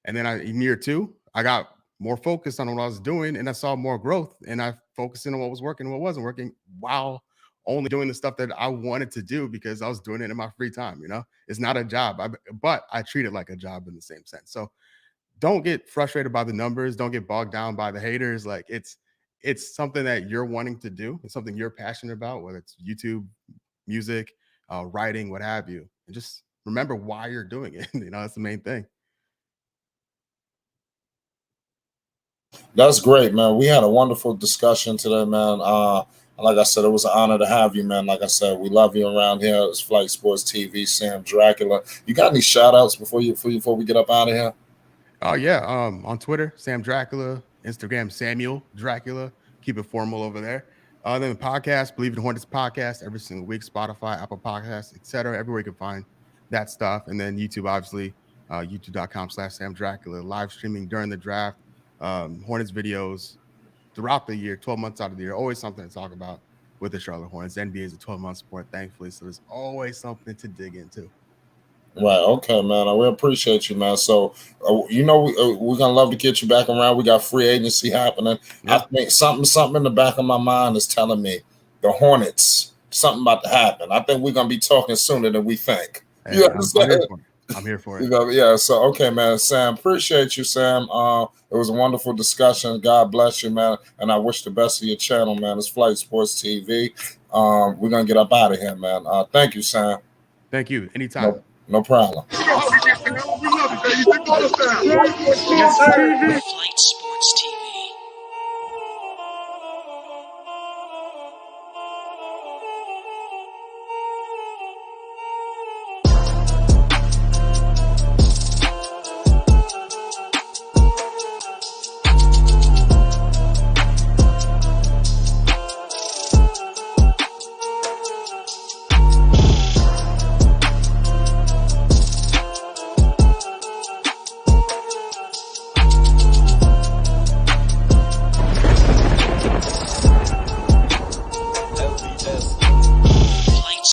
And then in year 2, I got more focused on what I was doing and I saw more growth and I focused in on what was working and what wasn't working while only doing the stuff that I wanted to do because I was doing it in my free time. It's not a job, but I treat it like a job in the same sense. So don't get frustrated by the numbers. Don't get bogged down by the haters. Like it's something that you're wanting to do. It's something you're passionate about, whether it's YouTube, music, writing, what have you. And just remember why you're doing it. That's the main thing. That's great, man. We had a wonderful discussion today, man. Like I said, it was an honor to have you, man. Like I said, we love you around here. It's Flight Sports TV, Sam Dracula. You got any shout outs before we get up out of here? Oh yeah. On Twitter, Sam Dracula, Instagram, Samuel Dracula. Keep it formal over there. Then the podcast, Believe in Hornets podcast, every single week, Spotify, Apple Podcasts, etc. Everywhere you can find that stuff. And then YouTube, obviously, youtube.com/Sam Dracula, live streaming during the draft, Hornets videos throughout the year, 12 months out of the year, always something to talk about with the Charlotte Hornets. NBA is a 12-month sport, thankfully, so there's always something to dig into. Right. Okay, man. We appreciate you, man. So, we're gonna love to get you back around. We got free agency happening. Yeah. I think something in the back of my mind is telling me the Hornets, something about to happen. I think we're gonna be talking sooner than we think. Hey, you understand? I'm here for it. Yeah. So, okay, man. Sam, appreciate you, Sam. It was a wonderful discussion. God bless you, man. And I wish the best of your channel, man. It's Flight Sports TV. We're gonna get up out of here, man. Thank you, Sam. Thank you. Anytime. No problem. Flight Sports.